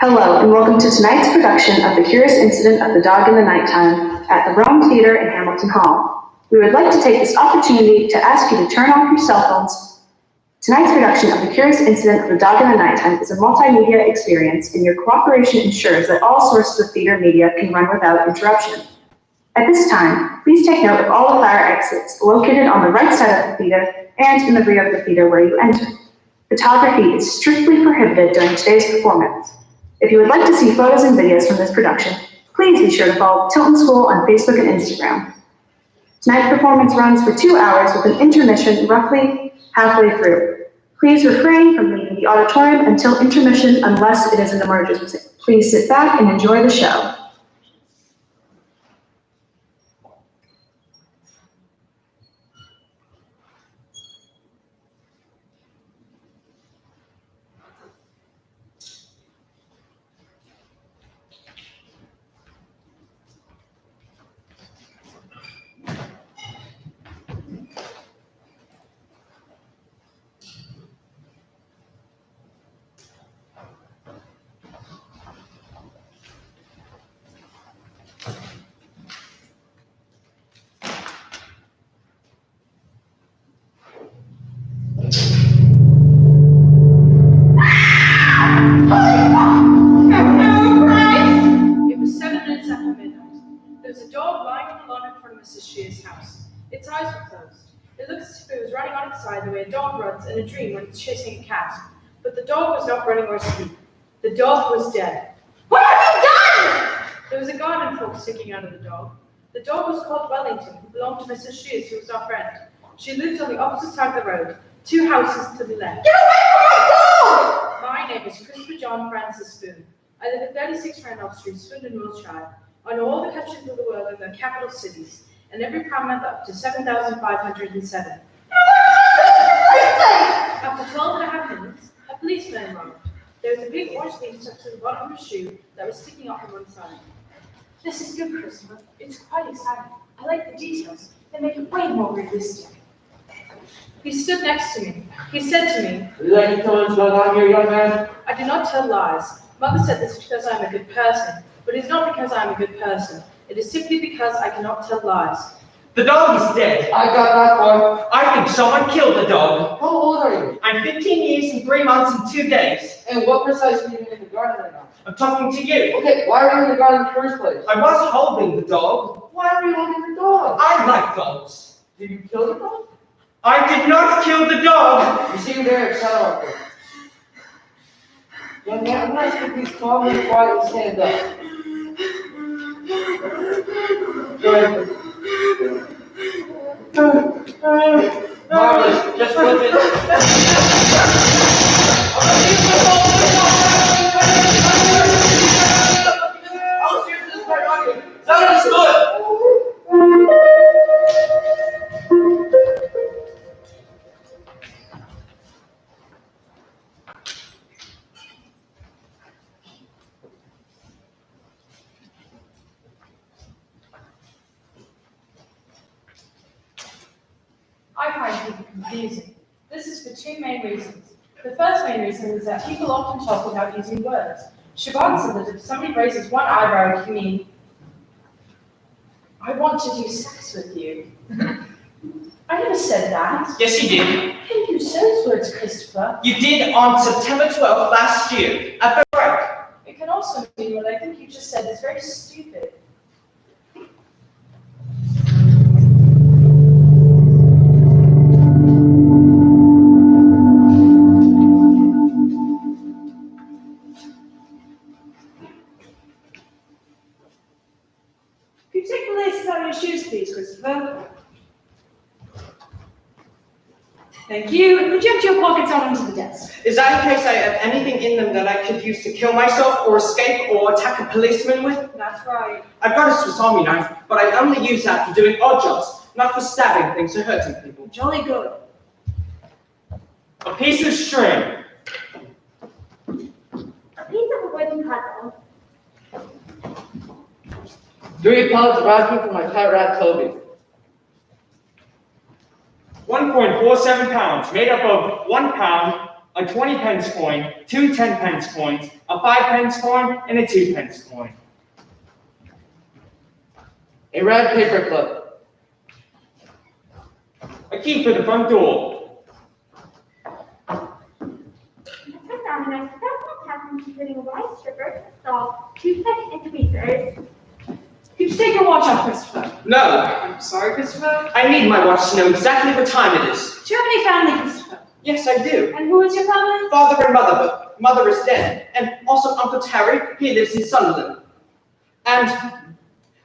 Hello, and welcome to tonight's production of The Curious Incident of the Dog in the Nighttime at the Rome Theater in Hamilton Hall. We would like to take this opportunity to ask you to turn off your cell phones. Tonight's production of The Curious Incident of the Dog in the Nighttime is a multimedia experience, and your cooperation ensures that all sources of theater media can run without interruption. At this time, please take note of all the fire exits located on the right side of the theater and in the rear of the theater where you enter. Photography is strictly prohibited during today's performance. If you would like to see photos and videos from this production, please be sure to follow Tilton School on Facebook and Instagram. Tonight's performance runs for 2 hours with an intermission roughly halfway through. Please refrain from leaving the auditorium until intermission unless it is an emergency. Please sit back and enjoy the show. Its eyes were closed. It looked as if it was running on its side the way a dog runs in a dream when it's chasing a cat. But the dog was not running or asleep. The dog was dead. What have you done? There was a garden fork sticking out of the dog. The dog was called Wellington, who belonged to Mrs. Shears, who was our friend. She lived on the opposite side of the road, 2 houses to the left. Get away from my dog! My name is Christopher John Francis Spoon. I live at 36 Randolph Street, Swindon, Wiltshire. I know all the countries of the world and their capital cities, and every prime month up to 7,507. After 12 and a half minutes, a policeman arrived. There was a big orange leaf stuck to the bottom of his shoe that was sticking up on one side. This is good, Christopher. It's quite exciting. I like the details. They make it way more realistic. He stood next to me. He said to me, Would you like to tell us what's going on here, young man? I do not tell lies. Mother said this because I am a good person, but it is not because I am a good person. It is simply because I cannot tell lies. The dog is dead. I got that far. I think someone killed the dog. How old are you? I'm 15 years and 3 months and 2 days. And what precisely are you in the garden right now? I'm talking to you. Okay, why are you in the garden in the first place? I was holding the dog. Why are you holding the dog? I like dogs. Did you kill the dog? I did not kill the dog. You seem very excited about this. Young man, I'm going to ask you to please calmly and quietly stand up. Go ahead. Marvelous, just flip it. That is good. I find people confusing. This is for two main reasons. The first main reason is that people often talk without using words. Siobhan said that if somebody raises one eyebrow, you mean, I want to do sex with you. I never said that. Yes, you did. I didn't use those words, Christopher. You did on September 12th last year at the break. It can also mean what I think you just said is very stupid. Could you take the laces out of your shoes, please, Christopher? Thank you. And project your pockets out onto the desk. Is that in case I have anything in them that I could use to kill myself or escape or attack a policeman with? That's right. I've got a Swiss Army knife, but I only use that for doing odd jobs, not for stabbing things or hurting people. Jolly good. A piece of string. A piece of a wooden puzzle. 3 pounds of raspberry for my pet rat Toby. 1.47 pounds, made up of 1 pound, a 20 pence coin, 2 10 pence coins, a 5 pence coin, and a 2 pence coin. A red paper clip. A key for the front door. Swiss Army knife, professional attachments including a wide stripper, saw, toothpick, and tweezers. Could you take your watch off, Christopher? No, I'm sorry, Christopher. I need my watch to know exactly what time it is. Do you have any family, Christopher? Yes, I do. And who is your family? Father and mother, but mother is dead. And also Uncle Terry, he lives in Sunderland. And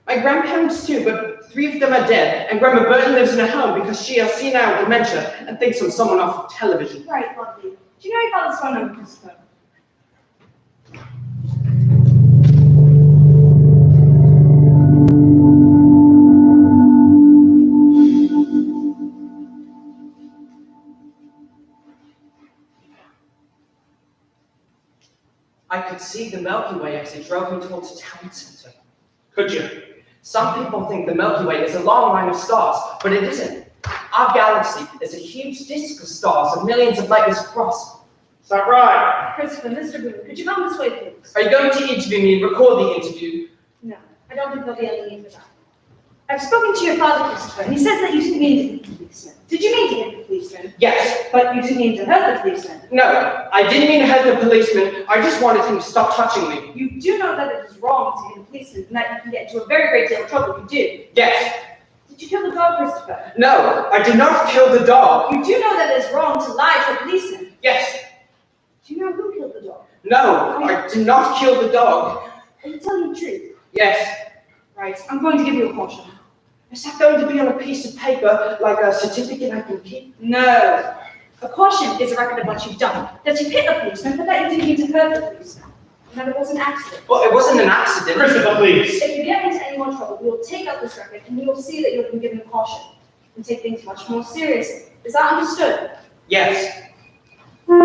my grandparents too, but 3 of them are dead. And Grandma Burton lives in a home because she has senile dementia and thinks I'm someone off of television. Right, lovely. Do you know your father's phone number, Christopher? I could see the Milky Way as it drove me towards the town center. Could you? Some people think the Milky Way is a long line of stars, but it isn't. Our galaxy is a huge disk of stars and millions of light years across. Is that right? Christopher, Mr. Boone, could you come this way, please? Are you going to interview me and record the interview? No, I don't think there'll be any need for that. I've spoken to your father, Christopher, and he says that you didn't mean to hit the policeman. Did you mean to hit the policeman? Yes. But you didn't mean to hurt the policeman. No, I didn't mean to hurt the policeman. I just wanted him to stop touching me. You do know that it is wrong to hit a policeman and that you can get into a very great deal of trouble if you do. Yes. Did you kill the dog, Christopher? No, I did not kill the dog. You do know that it is wrong to lie to a policeman. Yes. Do you know who killed the dog? No, I did not kill the dog. Are you telling the truth? Yes. Right, I'm going to give you a caution. Is that going to be on a piece of paper, like a certificate I can keep? No. A caution is a record of what you've done. That you hit a policeman, but that you didn't mean to hurt the policeman. And that it was an accident. Well, it wasn't an accident. Christopher, please. If you get into any more trouble, we will take out this record and you will see that you have been given a caution and take things much more seriously. Is that understood? Yes. The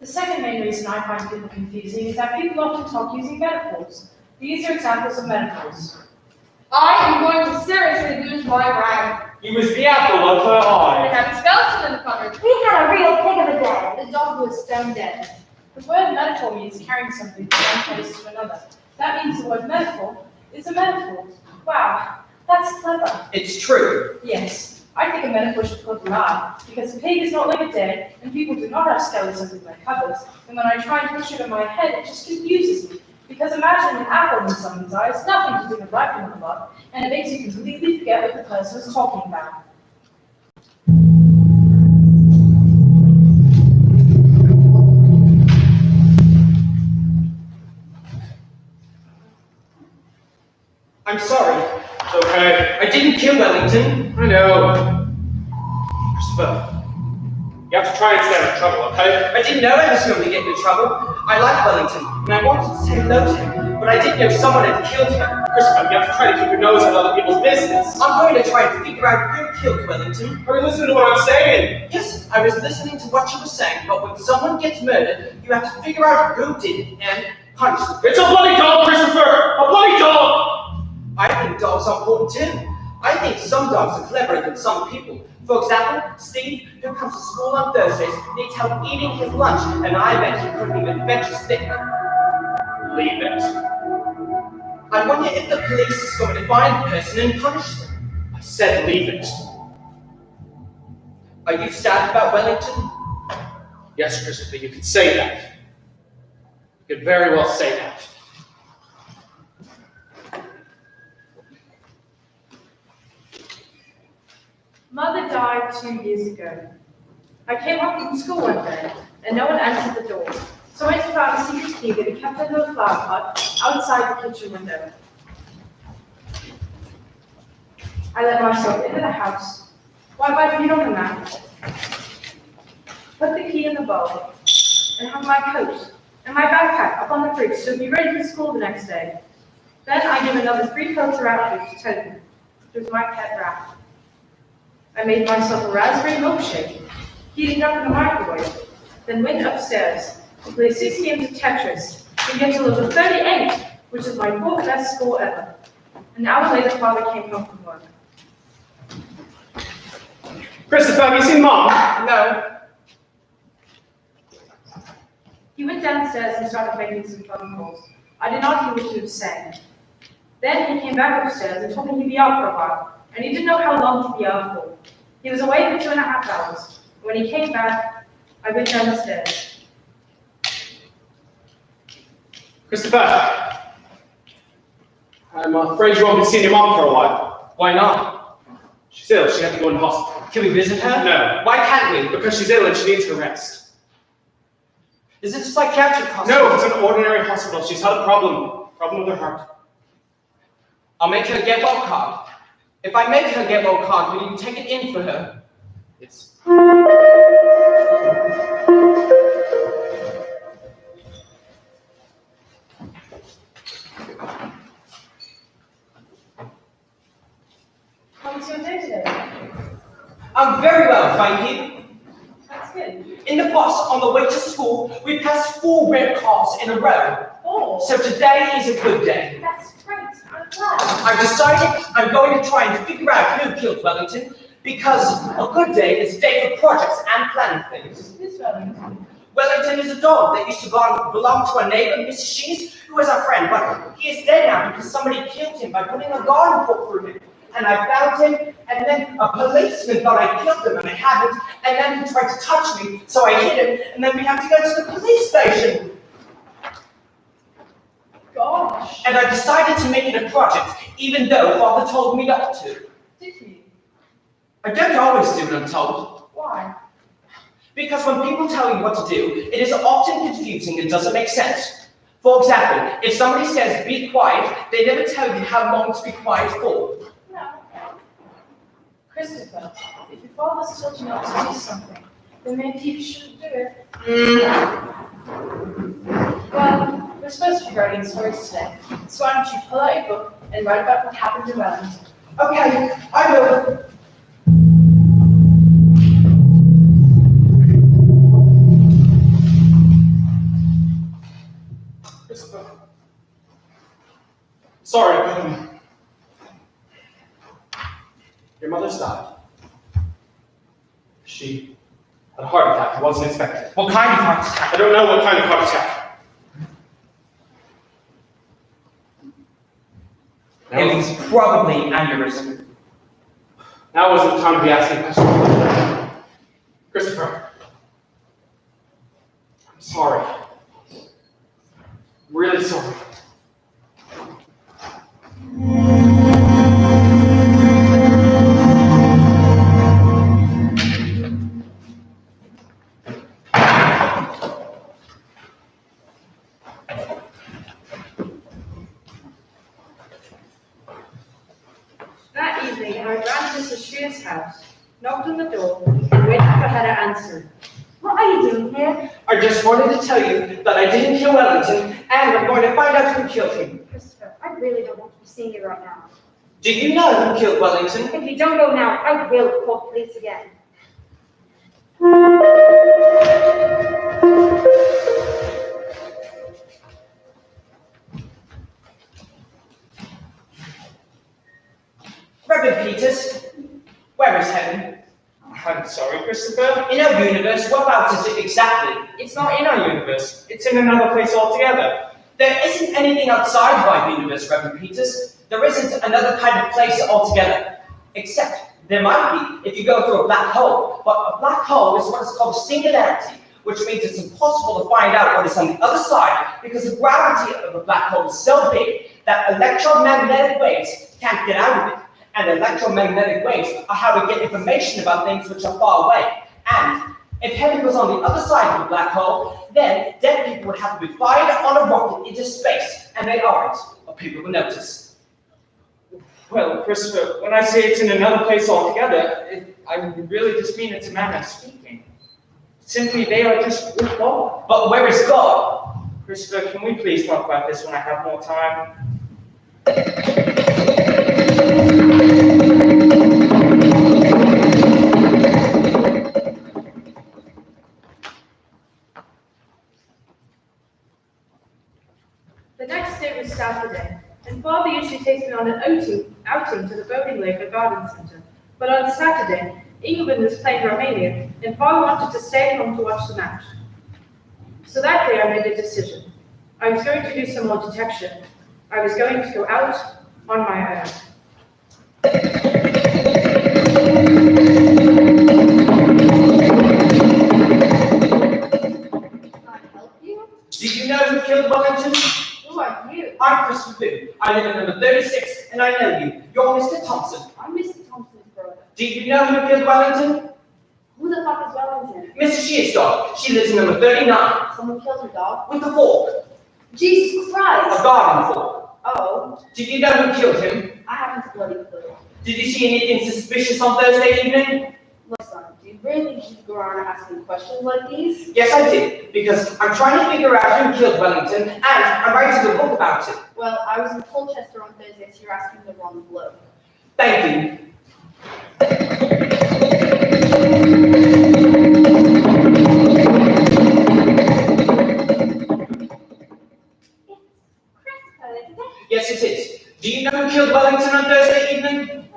second main reason I find people confusing is that people often talk using metaphors. These are examples of metaphors. I am going to seriously lose my rag. He was the apple of her I eye. have a skeleton in the cupboard. We had a real pig of a day. The dog was stone dead. The word metaphor means carrying something from one place to another. That means the word metaphor is a metaphor. Wow, that's clever. It's true. Yes, I think a metaphor should put an eye, because a pig is not like a dead, and people do not have skeletons in their cupboards, and when I try and push it in my head, it just confuses me. Because imagine an apple in someone's eye has nothing to do with ripening a lot, and it makes you completely forget what the person is talking about. I'm sorry. It's okay. I didn't kill Wellington. I know. Christopher, you have to try and stay out of trouble, okay? I didn't know I was going to get into trouble. I like Wellington, and I wanted to say hello to him, but I didn't know someone had killed him. Christopher, you have to try to keep your nose out of other people's business. I'm going to try and figure out who killed Wellington. Are you listening to what I'm saying? Yes, I was listening to what you were saying, but when someone gets murdered, you have to figure out who did it and punish them. It's a bloody dog, Christopher! A bloody dog! I think dogs are important too. I think some dogs are cleverer than some people. For example, Steve, who comes to school on Thursdays, needs help eating his lunch, and I bet he couldn't even fetch a stick. Leave it. I wonder if the police is going to find the person and punish them. I said leave it. Are you sad about Wellington? Yes, Christopher, you could say that. You could very well say that. Mother died 2 years ago. I came home from school one day, and no one answered the door. So I found a secret key that he kept under a flower pot outside the kitchen window. I let myself into the house. Why, you don't know that. Put the key in the bowl, and hung my coat and my backpack up on the fridge so to be ready for school the next day. Then I gave another 3 coats or outfit to Toby, which was my pet rat. I made myself a raspberry milkshake, heated up in the microwave, then went upstairs to play 6 games of Tetris and get to level 38, which is my 4th best score ever. An hour later, Father came home from work. Christopher, have you seen Mom? No. He went downstairs and started making some phone calls. I did not hear what he was saying. Then he came back upstairs and told me he'd be out for a while, and he didn't know how long he'd be out for. He was away for 2.5 hours. When he came back, I went downstairs. Christopher, I'm afraid you won't be seeing your mom for a while. Why not? She's ill. She had to go into hospital. Can we visit her? No. Why can't we? Because she's ill and she needs to rest. Is it a psychiatric hospital? No, it's an ordinary hospital. She's had a problem with her heart. I'll make her a get well card. If I make her a get well card, will you take it in for her? It's... How was your day today? I'm very well, thank you. That's good. In the bus on the way to school, we passed 4 red cars in a row. Oh, So today is a good day. that's great. I'm glad. I've decided I'm going to try and figure out who killed Wellington, because a good day is a day for projects and planning things. Who's Wellington? Wellington is a dog that used to belong to a neighbor, Mrs. Shees, who was our friend, but he is dead now because somebody killed him by putting a garden fork through him. And I found him, and then a policeman thought I killed him, and I hadn't, and then he tried to touch me, so I hit him, and then we had to go to the police station. Gosh. And I decided to make it a project, even though Father told me not to. Did you? I don't always do what I'm told. Why? Because when people tell you what to do, it is often confusing and doesn't make sense. For example, if somebody says be quiet, they never tell you how long to be quiet for. No. Christopher, if your father's told you not to do something, then maybe you shouldn't do it. Well, We're supposed to be writing stories today, so why don't you pull out your book and write about what happened in Wellington? Okay, I will. Christopher. Sorry, your mother's died. She had a heart attack. I wasn't expecting. What kind of heart attack? I don't know what kind of heart attack. It was probably aneurysm. Now wasn't the time to be asking questions. Christopher. I'm sorry. I'm really sorry. That evening, I ran to Mrs. Shear's house, knocked on the door, and waited for her to answer. What are you doing here? I just wanted to tell you that I didn't kill Wellington, and I'm going to find out who killed him. Christopher, I really don't want to be seeing you right now. Do you know who killed Wellington? If you don't go now, I will call the police again. Reverend Peters, where is heaven? I'm sorry, Christopher. In our universe, whereabouts is it exactly? It's not in our universe. It's in another place altogether. There isn't anything outside of our universe, Reverend Peters. There isn't another kind of place altogether. Except there might be if you go through a black hole. But a black hole is what is called singularity, which means it's impossible to find out what is on the other side because the gravity of a black hole is so big that electromagnetic waves can't get out of it. And electromagnetic waves are how we get information about things which are far away. And if heaven was on the other side of the black hole, then dead people would have to be fired on a rocket into space, and they aren't, or people will notice. Well, Christopher, when I say it's in another place altogether, I really just mean it's a manner of speaking. Simply, they are just with God. But where is God? Christopher, can we please talk about this when I have more time? The next day was Saturday, and Father usually takes me on an outing to the boating lake or garden centre. But on Saturday, England was playing Romania, and Father wanted to stay home to watch the match. So that day I made a decision. I was going to do some more detection. I was going to go out on my own. Can I help you? Do you know who killed Wellington? Who are you? I'm Christopher Boo. I live in number 36, and I know you. You're Mr. Thompson. I'm Mr. Thompson's brother. Do you know who killed Wellington? Who the fuck is Wellington? Mrs. Shear's dog. She lives in number 39, Someone killed her dog? with a fork, Jesus a Christ! garden fork. Oh, Do you know who killed him? I haven't a bloody clue. Did you see anything suspicious on Thursday evening? Listen, do you really think you go around asking questions like these? Yes, I did, because I'm trying to figure out who killed Wellington, and I'm writing a book about it. Well, I was in Colchester on Thursday, so you're asking the wrong bloke. Thank you. Christopher, isn't it? Yes, it is. Do you know who killed Wellington on Thursday evening?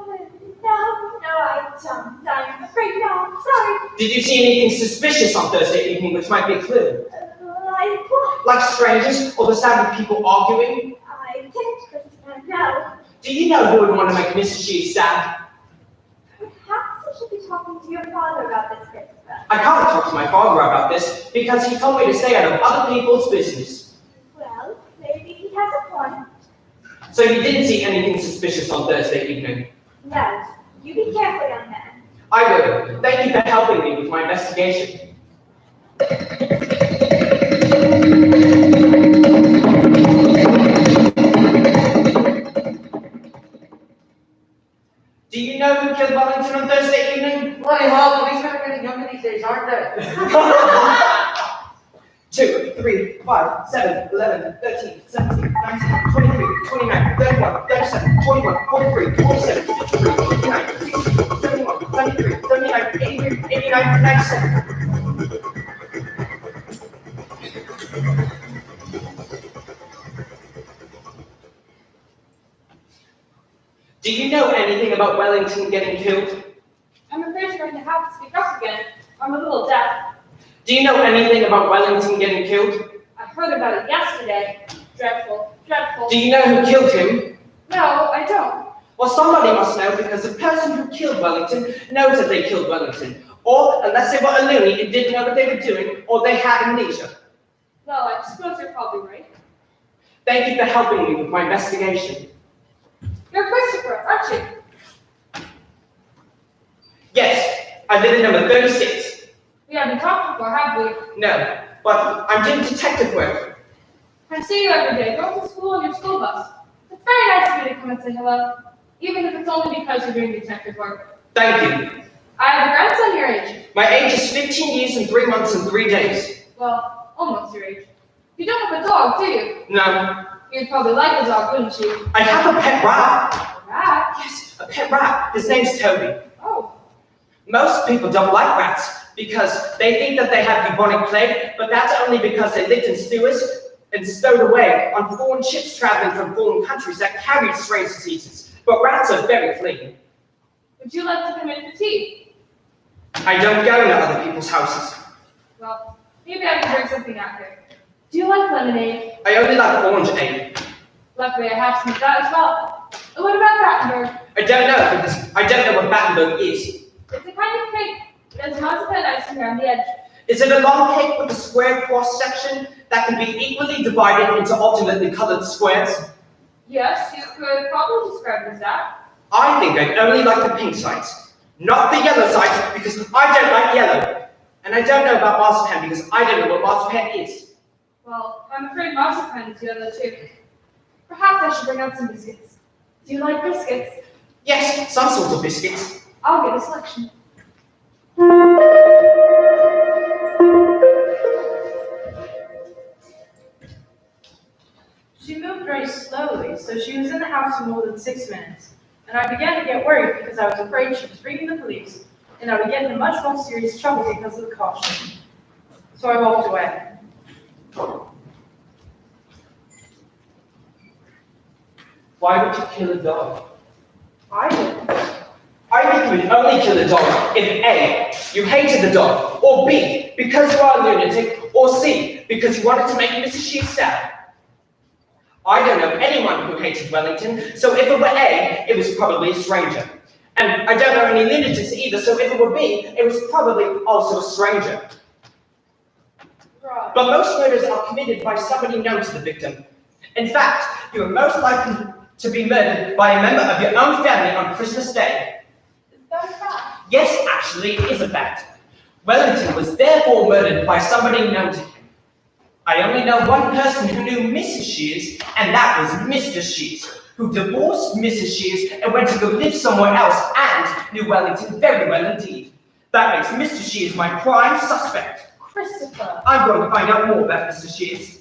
No, I don't. I'm afraid not. Sorry. Did you see anything suspicious on Thursday evening which might be a clue? Like what? Like strangers or the sound of people arguing? I didn't, Christopher. No. Do you know who would want to make Mrs. Shears sad? Perhaps you should be talking to your father about this, Christopher. I can't talk to my father about this because he told me to stay out of other people's business. Well, maybe he has a point. So you didn't see anything suspicious on Thursday evening? No. You be careful, young man. I will. Thank you for helping me with my investigation. Do you know who killed Wellington on Thursday evening? Bloody hell, policemen are getting younger these days, aren't they? 2, 3, 5, 7, 11, 13, 17, 19, 23, 29, 31, 37, 41, 43, 47, 53, 59, 60, 71, 73, 79, 83, 89, 97. Do you know anything about Wellington getting killed? I'm afraid you're going to have to speak up again. I'm a little deaf. Do you know anything about Wellington getting killed? I heard about it yesterday. Dreadful, dreadful. Do you know who killed him? No, I don't. Well, somebody must know because the person who killed Wellington knows that they killed Wellington. Or, unless they were a loony and didn't know what they were doing, or they had amnesia. Well, I suppose you're probably right. Thank you for helping me with my investigation. You're Christopher, aren't you? Yes, I live in number 36. We haven't talked before, have we? No, but I'm doing detective work. I see you every day, going to school on your school bus. It's very nice of you to come and say hello, even if it's only because you're doing detective work. Thank you. I have a grandson your age. My age is 15 years and 3 months and 3 days. Well, almost your age. You don't have a dog, do you? No, You'd probably like a dog, wouldn't you? I have a pet rat. A rat? Yes, a pet rat. His name's Toby. Oh, Most people don't like rats because they think that they have bubonic plague, but that's only because they lived in sewers and stowed away on foreign ships traveling from foreign countries that carried strange diseases. But rats are very clean. would you like to come in for tea? I don't go to other people's houses. Well, maybe I can bring something out here. Do you like lemonade? I only like orangeade. Luckily, I have some of that as well. And what about Battenberg? I don't know because I don't know what Battenberg is. It's a kind of cake. There's marzipan icing around the edge. Is it a long cake with a square cross section that can be equally divided into alternately colored squares? Yes, you could probably describe it as that. I think I only like the pink sides, not the yellow sides because I don't like yellow. And I don't know about marzipan because I don't know what marzipan is. Well, I'm afraid marzipan is yellow too. Perhaps I should bring out some biscuits. Do you like biscuits? Yes, some sort of biscuits. I'll get a selection. She moved very slowly, so she was in the house for more than 6 minutes. And I began to get worried because I was afraid she was ringing the police, and I would get into much more serious trouble because of the caution. So I walked away. Why would you kill a dog? I didn't. I think you would only kill a dog if A, you hated the dog, or B, because you are a lunatic, or C, because you wanted to make Mrs. Sheep sad. I don't know anyone who hated Wellington, so if it were A, it was probably a stranger. And I don't know any lunatics either, so if it were B, it was probably also a stranger. Right. But most murders are committed by somebody known to the victim. In fact, you are most likely to be murdered by a member of your own family on Christmas Day. Is that a fact? Yes, actually, it is a fact. Wellington was therefore murdered by somebody known to him. I only know one person who knew Mrs. Shears, and that was Mr. Shears, who divorced Mrs. Shears and went to go live somewhere else and knew Wellington very well indeed. That makes Mr. Shears my prime suspect. Christopher. I'm going to find out more about Mr. Shears.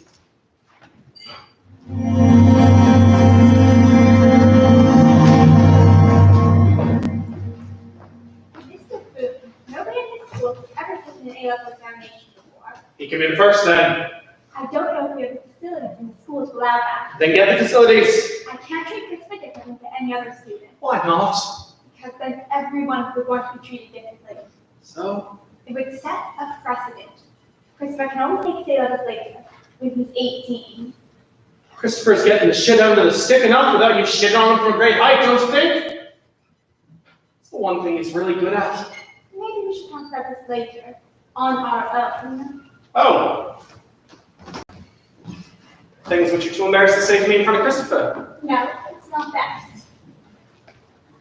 Mr. Booth, nobody in this school has ever taken an A-level examination before. He came in first then. I don't know if we have the facilities in the school to allow that. Then get the facilities. I can't treat Christopher differently than any other student, Why not? because then everyone would want to be treated differently. So? It would set a precedent. Christopher can only take his A-levels later, when he's 18. Christopher's getting the shit out of the stick enough without you shitting on him from a great height, don't you think? It's the one thing he's really good at. Maybe we should talk about this later, on our own. Oh. Things which you're too embarrassed to say to me in front of Christopher. No, it's not best.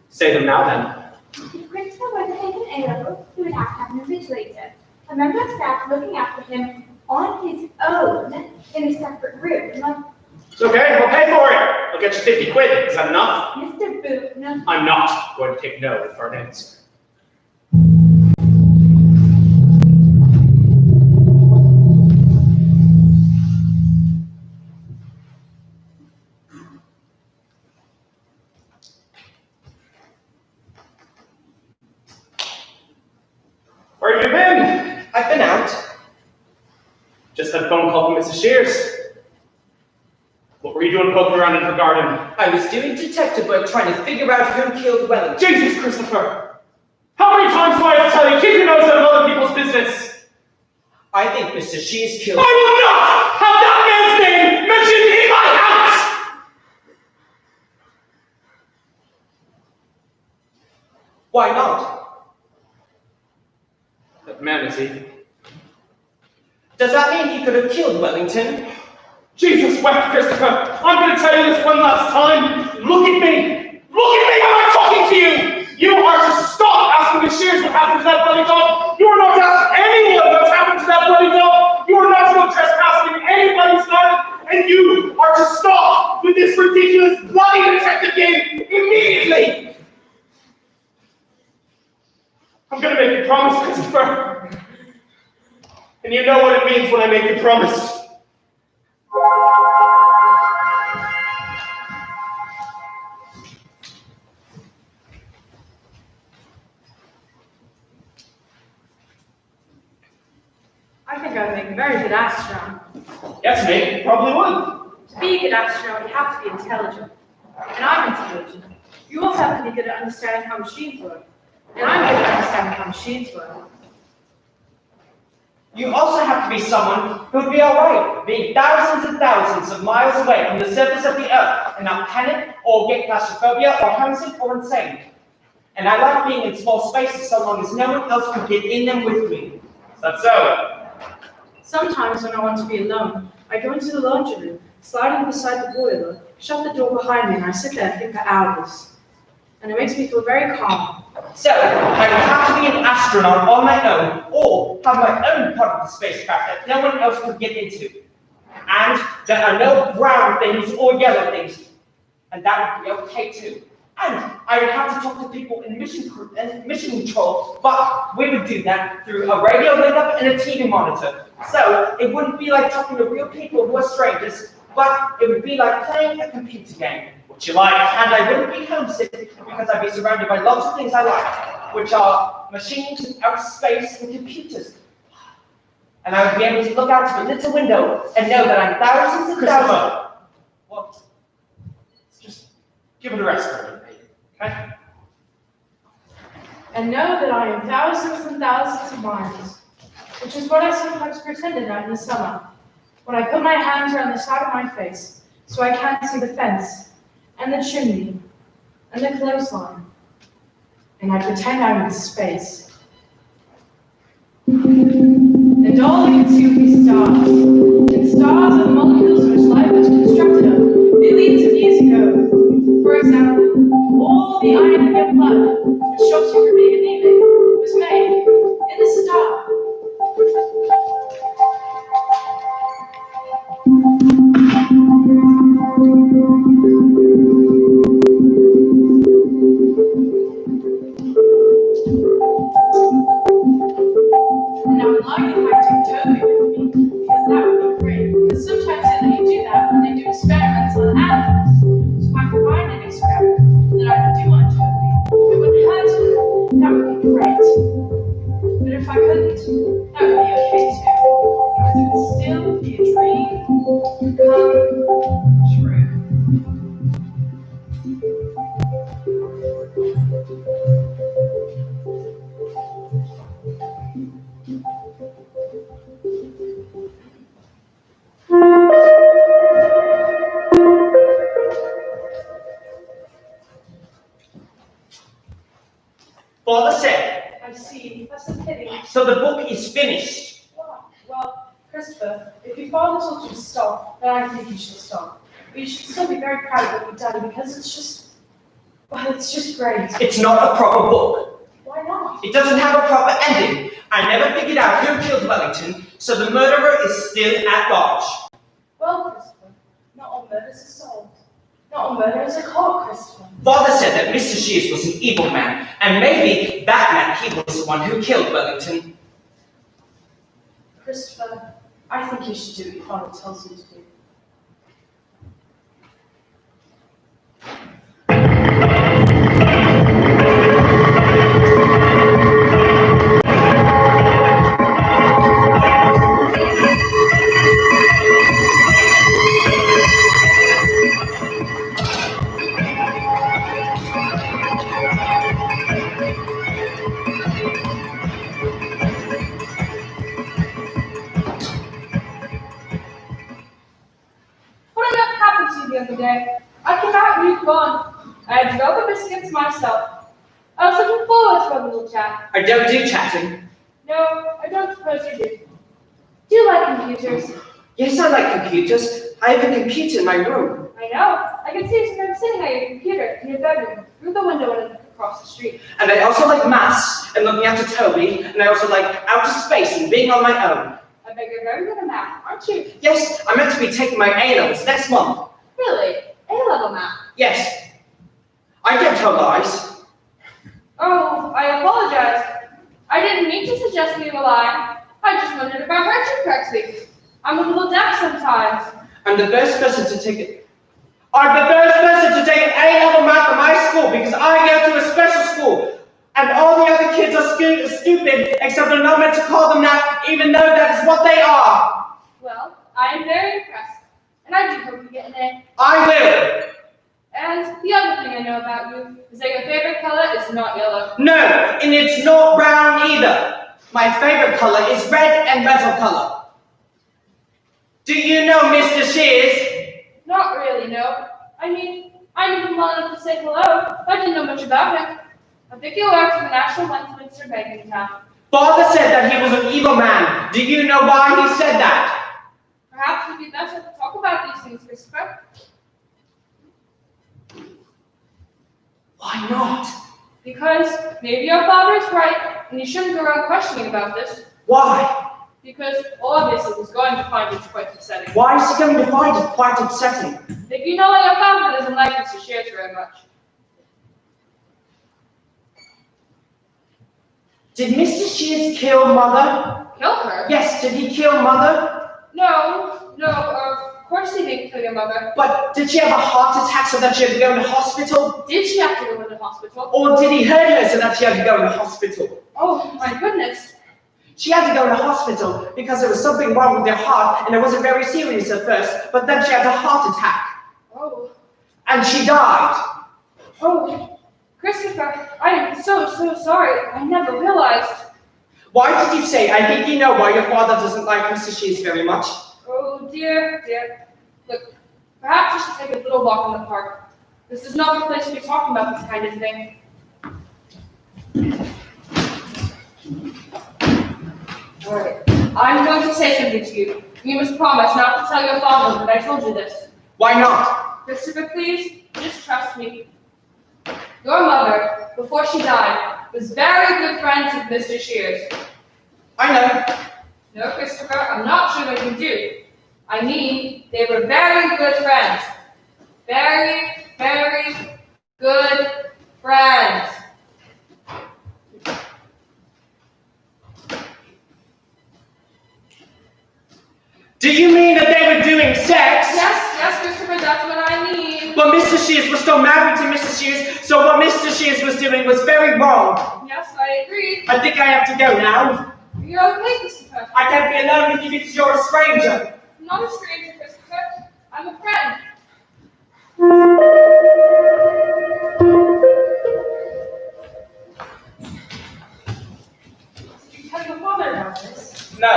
Say them now then. If Christopher were to take an A-level, he would have to have an invigilator, a member of staff looking after him on his own in a separate room. It's okay, I'll pay for it. I'll get you 50 quid. Is that enough? Mr. Booth, I'm not going to take no for an answer. have you been? I've been out. Just had a phone call from Mrs. Shears. What were you doing poking around in her garden? I was doing detective work trying to figure out who killed Wellington. Jesus, Christopher! How many times do I have to tell you, keep your nose out of other people's business? I think Mr. Shears killed. I will not have that man's name mentioned in my house! Why not? That man is evil. Does that mean he could have killed Wellington? Jesus wept, Christopher! I'm going to tell you this one last time. Look at me! Look at me when I'm talking to you! You are to stop asking the Shears what happened to that bloody dog! You are not to ask anyone what's happened to that bloody dog! You are not to go trespassing in anybody's garden! And you are to stop with this ridiculous bloody detective game immediately! I'm going to make you promise, Christopher. And you know what it means when I make you promise. I think I would make a very good astronaut. Yes, mate, probably would. To be a good astronaut, you have to be intelligent. And I'm intelligent. You also have to be good at understanding how machines work. And I'm good at understanding how machines work. You also have to be someone who would be alright, being thousands and thousands of miles away from the surface of the earth and not panic or get claustrophobia or homesick or insane. And I like being in small spaces so long as no one else can get in them with me. That's so. Sometimes when I want to be alone, I go into the laundry room, slide in beside the boiler, shut the door behind me, and I sit there and think for hours. And it makes me feel very calm. So, I would have to be an astronaut on my own, or have my own part of the spacecraft that no one else could get into. And there are no brown things or yellow things. And that would be okay too. And I would have to talk to people in mission control, but we would do that through a radio link-up and a TV monitor. So, it wouldn't be like talking to real people who are strangers, but it would be like playing a computer game. Which you like, and I wouldn't be homesick because I'd be surrounded by lots of things I like, which are machines and outer space and computers. And I would be able to look out of a little window and know that I'm thousands and thousands. What? Just give it a rest for a minute, okay? And know that I am thousands and thousands of miles, which is what I sometimes pretended at in the summer, when I put my hands around the side of my face so I can't see the fence, and the chimney, and the clothesline, and I pretend I'm in space. And all I can see would be stars, and stars are the molecules which life was constructed of millions of years ago. For example, all the iron in your blood, which stops you from being anemic, was made in the star. And I would like if I took Toby with me, because that would be great. Because sometimes they let you do that when they do experiments on animals. So if I could find an experiment that I could do on Toby, it wouldn't hurt him. That would be great. But if I couldn't, that would be okay too. Because it would still be a dream come true. Father said, I see. That's a pity. so the book is finished. Well, Christopher, if your father told you to stop, then I think you should stop. But you should still be very proud of what you've done because it's just great. It's not a proper book. Why not? It doesn't have a proper ending. I never figured out who killed Wellington, so the murderer is still at large. Well, Christopher, not all murders are solved. Not all murders are caught, Christopher. Father said that Mr. Shears was an evil man, and maybe that meant he was the one who killed Wellington. Christopher, I think you should do what your father tells you to do. I had all the biscuits myself. I was looking forward to a little chat. I don't do chatting. No, I don't suppose you do. Do you like computers? Yes, I like computers. I have a computer in my room. I know. I can see you sometimes sitting at your computer in your bedroom through the window and across the street. And I also like maths and looking after Toby, and I also like outer space and being on my own. I bet you're very good at math, aren't you? Yes, I'm meant to be taking my A-levels next month. Really? A-level math? Yes. I don't tell lies. Oh, I apologize. I didn't mean to suggest me a lie. I just wondered if I heard you correctly. I'm a little deaf sometimes. I'm the first person to take it. I'm the first person to take an A-level math at my school because I go to a special school. And all the other kids are stupid, except I'm not meant to call them that, even though that is what they are. Well, I am very impressed. And I do hope you get an A. I will. And the other thing I know about you is that your favorite color is not yellow. No, and it's not brown either. My favorite color is red and metal color. Do you know Mr. Shears? Not really, no. I mean, I knew him well enough to say hello. I didn't know much about him. I think he works for the National Westminster Bank in town. Father said that he was an evil man. Do you know why he said that? Perhaps it would be better to talk about these things, Christopher. Why not? Because maybe your father is right, and you shouldn't go around questioning about this. Why? Because obviously he's going to find it quite upsetting. Why is he going to find it quite upsetting? If you know that your father doesn't like Mr. Shears very much. Did Mr. Shears kill Mother? Kill her? Yes, did he kill Mother? No, of course he didn't kill your mother. But did she have a heart attack so that she had to go to hospital? Did she have to go to the hospital? Or did he hurt her so that she had to go to hospital? Oh, my goodness. She had to go to hospital because there was something wrong with her heart and it wasn't very serious at first, but then she had a heart attack. Oh. And she died. Oh, Christopher, I am so sorry. I never realized. Why did you say, I think you know why your father doesn't like Mr. Shears very much? Oh, dear. Look, perhaps we should take a little walk in the park. This is not the place to be talking about this kind of thing. Alright, I'm going to say something to you. You must promise not to tell your father that I told you this. Why not? Christopher, please, just trust me. Your mother, before she died, was very good friends with Mr. Shears. I know. No, Christopher, I'm not sure what you do. I mean, they were very good friends. Very good friends. Do you mean that they were doing sex? Yes, Christopher, that's what I mean. But Mr. Shears was still married to Mrs. Shears, so what Mr. Shears was doing was very wrong. Yes, I agree. I think I have to go now. You're okay, Christopher. I can't be alone with you because you're a stranger. I'm not a stranger, Christopher. I'm a friend. Did you tell your father about this? No.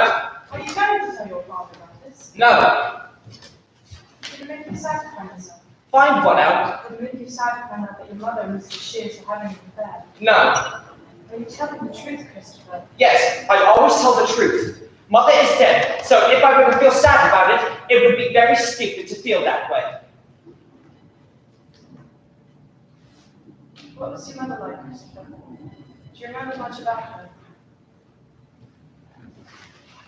Are you going to tell your father about this? No. Did it make you sad to find this out? Find what out? Did it make you sad to find out that your mother and Mr. Shears are having an affair? No. Are you telling the truth, Christopher? Yes, I always tell the truth. Mother is dead, so if I were to feel sad about it, it would be very stupid to feel that way. What was your mother like, Christopher? Do you remember much about her?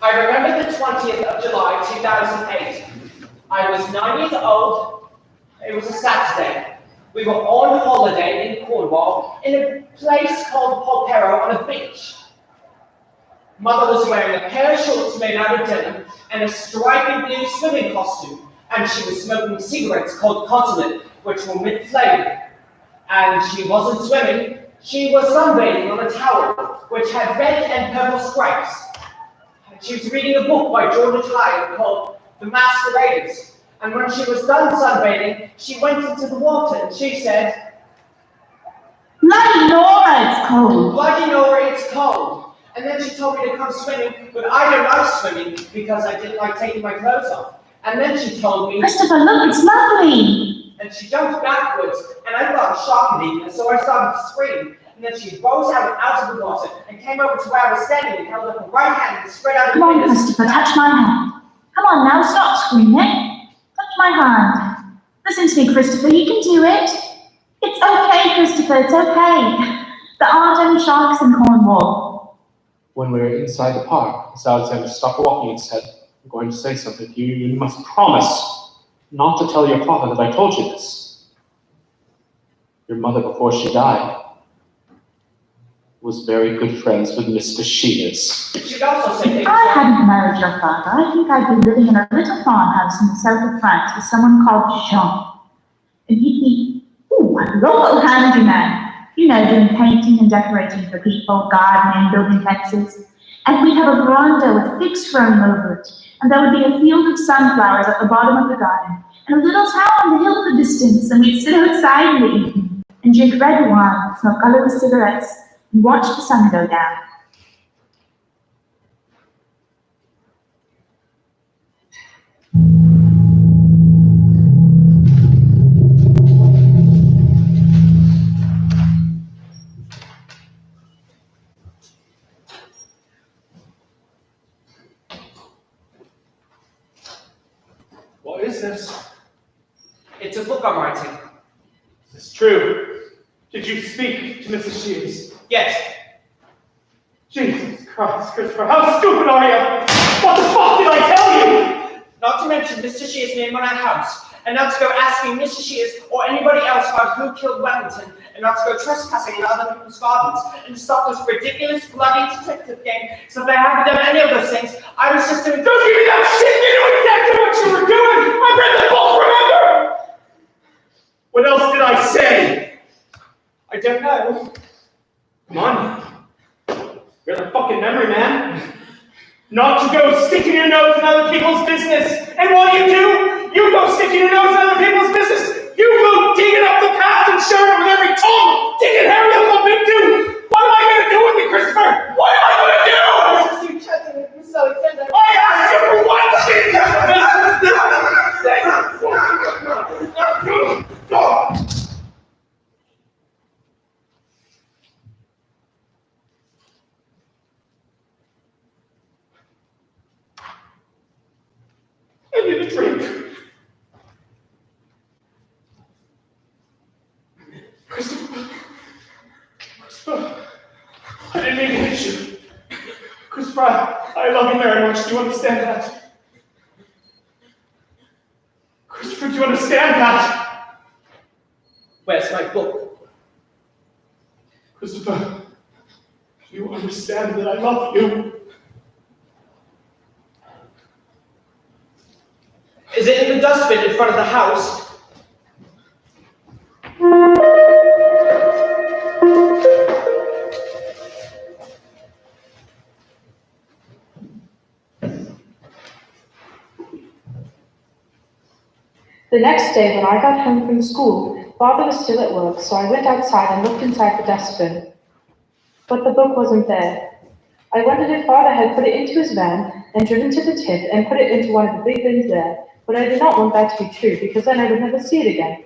I remember the 20th of July, 2008. I was 9 years old. It was a Saturday. We were on holiday in Cornwall in a place called Polperro on a beach. Mother was wearing a pair of shorts made out of denim and a stripy blue swimming costume, and she was smoking cigarettes called Continent, which were mid-flavored. And she wasn't swimming, she was sunbathing on a towel, which had red and purple stripes. She was reading a book by George Tyler called The Masqueraders. And when she was done sunbathing, she went into the water and she said, Bloody Nora, it's cold. Bloody Nora, it's cold. And then she told me to come swimming, but I don't like swimming because I didn't like taking my clothes off. And then she told me, Christopher, look, it's lovely. and she jumped backwards, and I thought shockingly, and so I started to scream. And then she rose out of the water and came over to where I was standing and held up her right hand and spread out her Come on, fingers. Christopher, touch my hand. Come on now, stop screaming. Touch my hand. Listen to me, Christopher, you can do it. It's okay, Christopher, it's okay. There aren't any sharks in Cornwall. When we were inside the park, Miss Alexander stopped walking and said, I'm going to say something to you. You must promise not to tell your father that I told you this. Your mother, before she died, was very good friends with Mr. Shears. She'd also say If I hadn't married your father, I think I'd be living in a little farmhouse in the south of France with someone called Jean. And he'd be, a local handyman. You know, doing painting and decorating for people, gardening, building fences. And we'd have a veranda with figs growing over it. And there would be a field of sunflowers at the bottom of the garden. And a little town on the hill in the distance. And we'd sit outside in the evening and drink red wine, smoke colorless cigarettes, and watch the sun go down. What is this? it's a book I'm writing. Is this true? Did you speak to Mrs. Shears? Yes. Jesus Christ, Christopher, how stupid are you? What the fuck did I tell you? Not to mention Mr. Shears' name on our house, and not to go asking Mr. Shears or anybody else about who killed Wellington, and not to go trespassing in other people's gardens, and to stop this ridiculous bloody detective game. So if I haven't done any of those things, I was just doing. Don't give me that shit! You knew exactly what you were doing! I read the book, remember? What else did I say? I don't know. Come on. You're the fucking memory man. Not to go sticking your nose in other people's business. And what do? You go sticking your nose in other people's business. You go digging up the past and sharing it with every tongue, Dick and Harry will bump into. What am I going to do with you, Christopher? What am I going to do? I asked you for one thing. I need a drink. Christopher, I didn't mean to hit you. Christopher, I love you very much. Do you understand that? Christopher, do you understand that? Where's my book? Christopher, do you understand that I love you? Is it in the dustbin in front of the house? The next day, when I got home from school, Father was still at work, so I went outside and looked inside the dustbin. But the book wasn't there. I wondered if Father had put it into his van and driven to the tip and put it into one of the big bins there, but I did not want that to be true because then I would never see it again.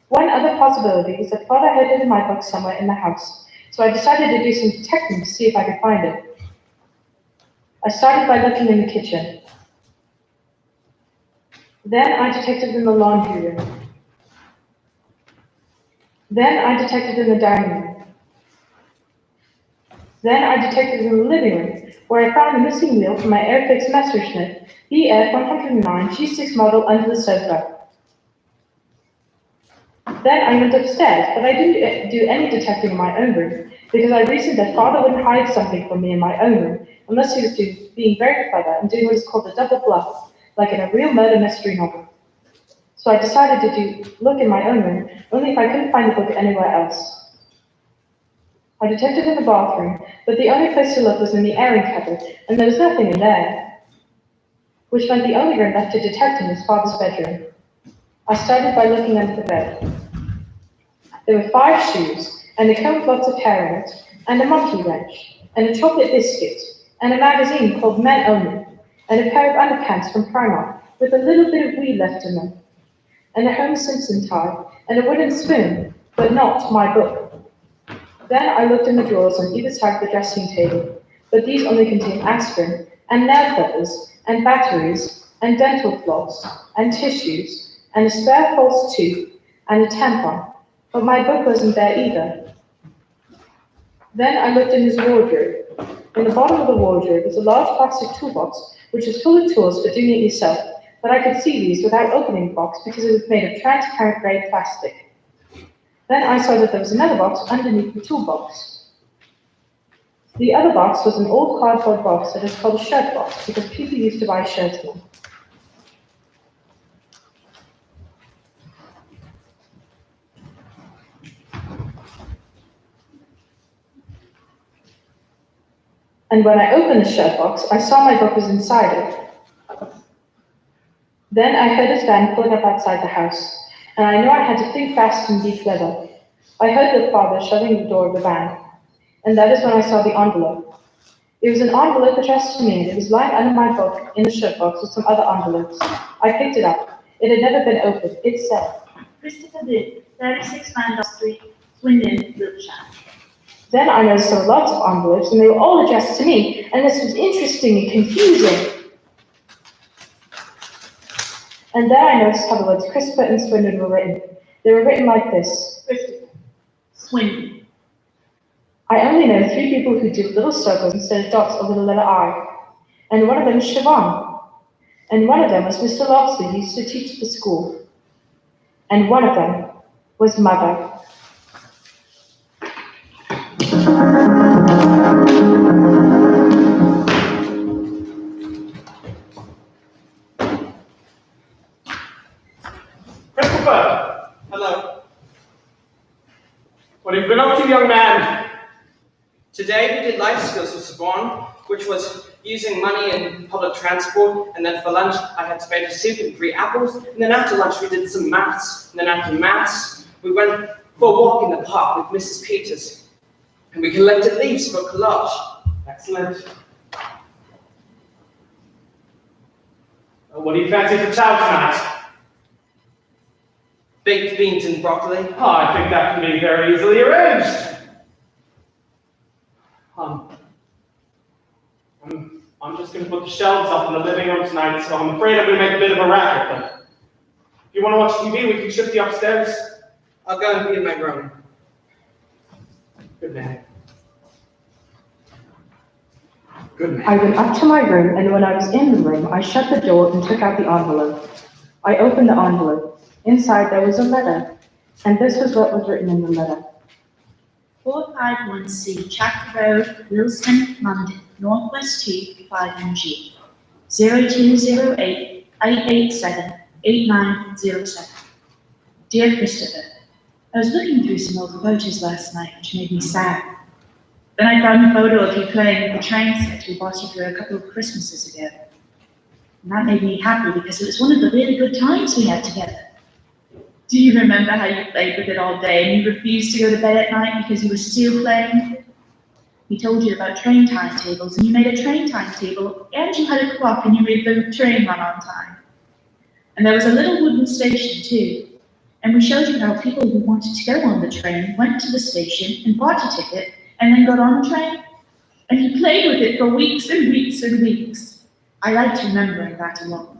One other possibility was that Father had hidden my book somewhere in the house, so I decided to do some detecting to see if I could find it. I started by looking in the kitchen. Then I detected in the laundry room. Then I detected in the dining room. Then I detected in the living room, where I found the missing wheel from my Airfix Messerschmitt BF-109 G6 model under the sofa. Then I went upstairs, but I didn't do any detecting in my own room, because I reasoned that Father wouldn't hide something from me in my own room, unless he was being very clever and doing what is called a double bluff, like in a real murder mystery novel. So I decided to look in my own room, only if I couldn't find the book anywhere else. I detected in the bathroom, but the only place to look was in the airing cupboard, and there was nothing in there, which meant the only room left to detect in was Father's bedroom. I started by looking under the bed. There were 5 shoes, and a comb with lots of hair in it, and a monkey wrench, and a chocolate biscuit, and a magazine called Men Only, and a pair of underpants from Primark, with a little bit of weed left in them. and a Homer Simpson tie, and a wooden spoon, but not my book. Then I looked in the drawers on either side of the dressing table, but these only contained aspirin, and nail clippers, and batteries, and dental floss, and tissues, and a spare false tooth, and a tampon, but my book wasn't there either. Then I looked in his wardrobe. In the bottom of the wardrobe was a large plastic toolbox, which was full of tools for doing it yourself, but I could see these without opening the box because it was made of transparent grey plastic. Then I saw that there was another box underneath the toolbox. The other box was an old cardboard box that is called a shirt box because people used to buy shirts in them. And when I opened the shirt box, I saw my book was inside it. Then I heard his van pulling up outside the house, and I knew I had to think fast and be clever. I heard the father shutting the door of the van, and that is when I saw the envelope. It was an envelope addressed to me, and it was lying under my book in the shirt box with some other envelopes. I picked it up. It had never been opened. It said, Christopher Blue, 36 Randolph Street, Swindon, Wiltshire. Then I noticed there were lots of envelopes, and they were all addressed to me, and this was interesting and confusing. And then I noticed how the words Christopher and Swindon were written. They were written like this: Christopher, Swindon. I only know 3 people who do little circles instead of dots over the letter I, and one of them is Siobhan, and one of them was Mr. Loxley, who used to teach at the school, and one of them was Mother. Christopher! Hello. What have you been up to, young man? Today we did life skills with Sorbonne, which was using money in public transport, and then for lunch I had tomato soup and 3 apples, and then after lunch we did some maths, and then after maths we went for a walk in the park with Mrs. Peters, and we collected leaves for collage. Excellent. What do you fancy for chow tonight? Baked beans and broccoli. Oh, I think that can be very easily arranged. I'm just going to put the shelves up in the living room tonight, so I'm afraid I'm going to make a bit of a racket, but if you want to watch TV, we can shift you upstairs. I'll go and be in my room. Good man. Good man. I went up to my room, and when I was in the room, I shut the door and took out the envelope. I opened the envelope. Inside there was a letter, and this was what was written in the letter. 451C Chapter Road, Wilson, London, Northwest 2, 5NG, 0208 887 8907. Dear Christopher, I was looking through some old photos last night, which made me sad. Then I found a photo of you playing with the train set we bought you for a couple of Christmases ago. And that made me happy because it was one of the really good times we had together. Do you remember how you played with it all day and you refused to go to bed at night because you were still playing? We told you about train timetables and you made a train timetable and you had a clock and you made the train run on time. And there was a little wooden station too. And we showed you how people who wanted to go on the train went to the station and bought a ticket and then got on the train. And you played with it for weeks and weeks and weeks. I liked remembering that a lot.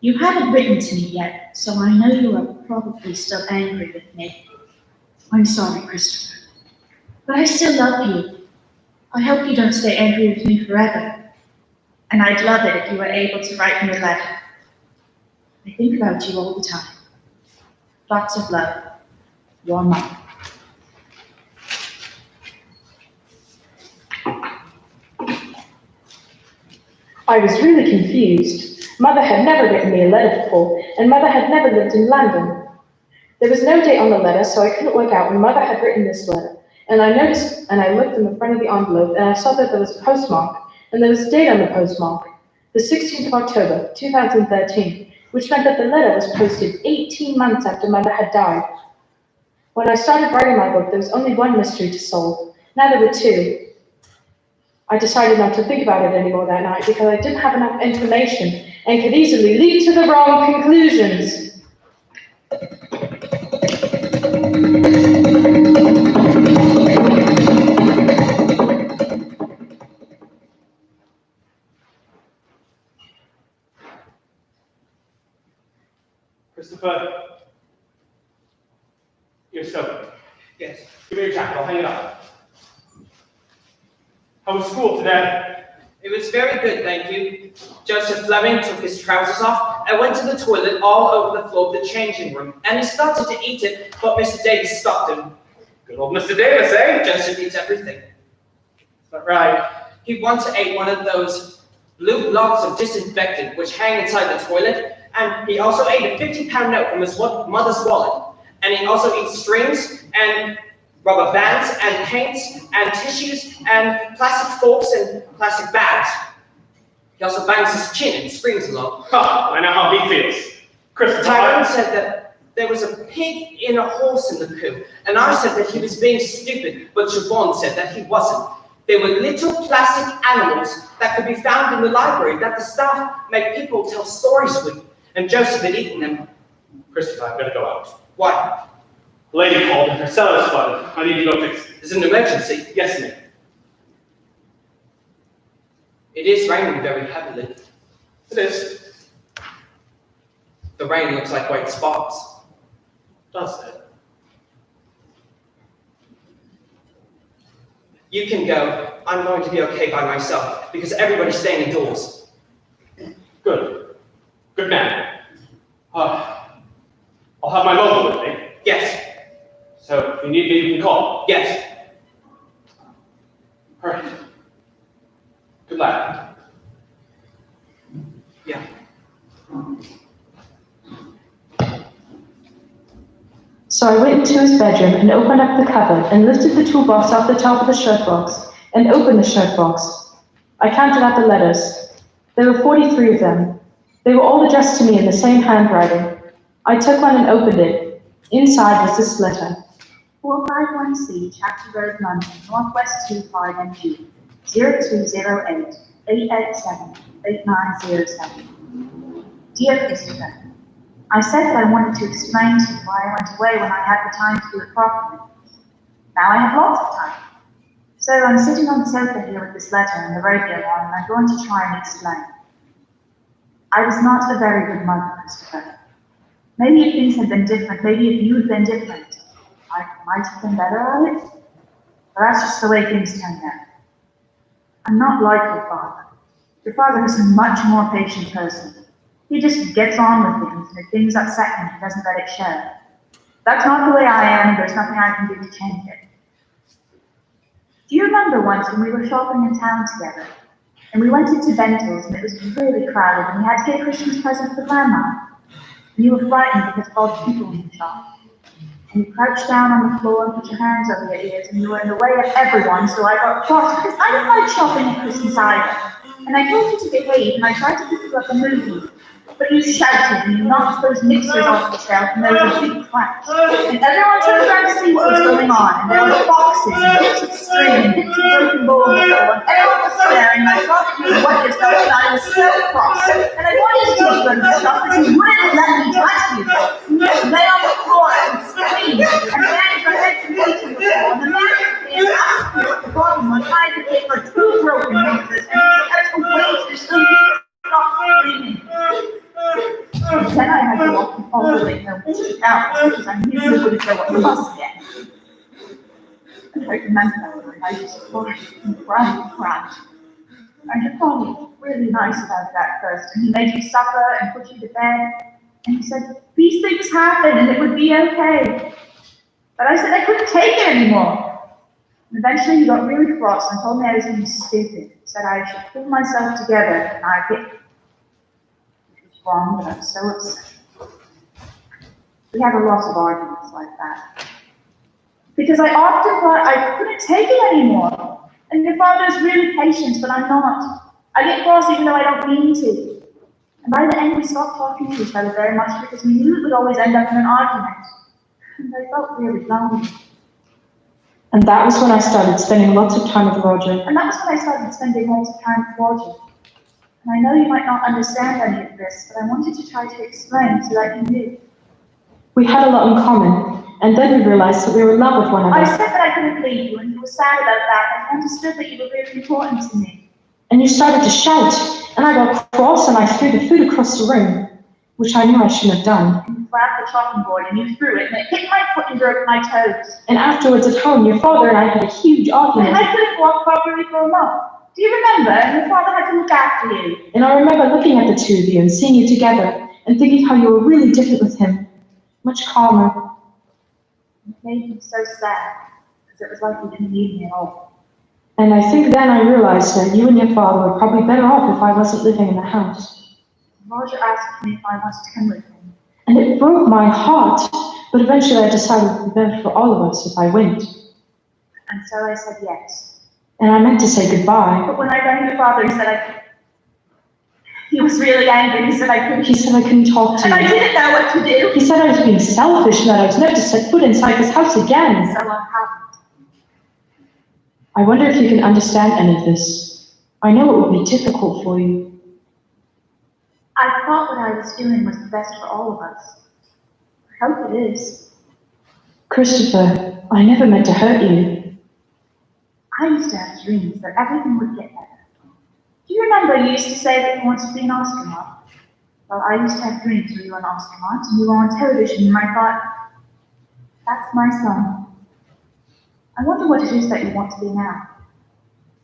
You haven't written to me yet, so I know you are probably still angry with me. I'm sorry, Christopher, but I still love you. I hope you don't stay angry with me forever. And I'd love it if you were able to write me a letter. I think about you all the time. Lots of love, your mom. I was really confused. Mother had never written me a letter before, and Mother had never lived in London. There was no date on the letter, so I couldn't work out when Mother had written this letter. And I noticed, and I looked in the front of the envelope, and I saw that there was a postmark, and there was a date on the postmark, the 16th of October, 2013, which meant that the letter was posted 18 months after Mother had died. When I started writing my book, there was only one mystery to solve. Now there were 2. I decided not to think about it anymore that night because I didn't have enough information, and could easily lead to the wrong conclusions. Christopher, you're soaking. Yes. Give me your jacket, I'll hang it up. How was school today? It was very good, thank you. Joseph Fleming took his trousers off and went to the toilet all over the floor of the changing room. And he started to eat it, but Mr. Davis stopped him. Good old Mr. Davis, eh? Joseph eats everything. Is that right? He once ate one of those blue blobs of disinfectant which hang inside the toilet, and he also ate a 50-pound note from his mother's wallet. And he also eats strings and rubber bands and paints and tissues and plastic forks and plastic bags. He also bangs his chin and screams a lot. Ha! I know how he feels. Christopher, Tyrone said that there was a pig in a horse in the poo, and I said that he was being stupid, but Siobhan said that he wasn't. They were little plastic animals that could be found in the library that the staff make people tell stories with, and Joseph had eaten them. Christopher, I've got to go out. Why? The lady called and her cellar's flooded. I need to go fix it. It's an emergency. Yes, ma'am. It is raining very heavily. It is. The rain looks like white spots. Does it? You can go. I'm going to be okay by myself, because everybody's staying indoors. Good. Good man. I'll have my mobile with me. Yes. So if you need me, you can call. Yes. All right. Good lad. Yeah. So I went into his bedroom and opened up the cupboard and lifted the toolbox off the top of the shirt box and opened the shirt box. I counted out the letters. There were 43 of them. They were all addressed to me in the same handwriting. I took one and opened it. Inside was this letter. 451C, Chapter Road, London, Northwest 25NG, 0208 887 8907. Dear Christopher, I said that I wanted to explain to you why I went away when I had the time to do it properly. Now I have lots of time. So I'm sitting on the sofa here with this letter and the radio on, and I'm going to try and explain. I was not a very good mother, Christopher. Maybe if things had been different, maybe if you had been different, I might have been better at it. But that's just the way things turned out. I'm not like your father. Your father is a much more patient person. He just gets on with things, and if things upset him, he doesn't let it show. That's not the way I am, and there's nothing I can do to change it. Do you remember once when we were shopping in town together, and we went into Bento's, and it was really crowded, and we had to get a Christmas present for Grandma, and you were frightened because of all the people in the shop. And you crouched down on the floor and put your hands over your ears, and you were in the way of everyone, so I got cross because I don't like shopping at Christmas either. And I told you to behave, and I tried to pick you up a movie. But you shouted, and you knocked those mixers off the shelf, and there was a big crash. And everyone turned around to see what was going on, and there were boxes, and bits of string, and bits of broken bowl on the floor, and everyone was staring, and I thought that you wet yourself, and I was so cross. And I wanted to take you in the shop, but you wouldn't let me touch you. You just lay on the floor and screamed, and banged your head to weight on the floor, and the man came up at the bottom was trying to take her two broken mixers, and he had to wait until you stopped screaming. Then I had to walk all the way home out because I knew you wouldn't go on the bus again. And I remember that night, I just cried and cried and cried. And your father was really nice about it at first, and he made you supper and put you to bed, and he said, these things happen and it would be okay. But I said I couldn't take it anymore. And eventually he got really cross and told me I was being stupid, said I should pull myself together, and I did. Wrong, but I'm so upset. We had a lot of arguments like that. Because I often thought I couldn't take it anymore. And your father's really patient, but I'm not. I get cross even though I don't mean to. And by the end, we stopped talking to each other very much because we knew it would always end up in an argument. And I felt really lonely. And that was when I started spending lots of time with Roger. And that was when I started spending lots of time with Roger. And I know you might not understand any of this, but I wanted to try to explain so that you knew. We had a lot in common, and then we realized that we were in love with one I another. said that I couldn't leave you, and you were sad about that, and understood that you were really important to me. And you started to shout, and I got cross and I threw the food across the room, which I knew I shouldn't have done. And you grabbed the chopping board and you threw it, and it hit my foot and broke my toes. And afterwards at home, your father and I had a huge And argument. I couldn't walk properly for a month. Do you remember? And your father had to look after you. And I remember looking at the two of you and seeing you together and thinking how you were really different with him, much calmer. And it made me so sad, because it was like you didn't need me at all. And I think then I realized that you and your father were probably better off if I wasn't living in the house. Roger asked me if I wanted to come with him. And it broke my heart, but eventually I decided it would be better for all of us if I went. And so I said yes. And I meant to say goodbye. But when I rang your father, he said he was really angry. He said I couldn't. He said I couldn't talk to And I you. didn't know what to do. He said I was being selfish and that I was never to set foot inside this house again. So I haven't. I wonder if you can understand any of this. I know it would be difficult for you. I thought what I was doing was the best for all of us. I hope it is. Christopher, I never meant to hurt you. I used to have dreams that everything would get better. Do you remember you used to say that you wanted to be an astronaut? Well, I used to have dreams where you were an astronaut and you were on television, and I thought, that's my son. I wonder what it is that you want to be now.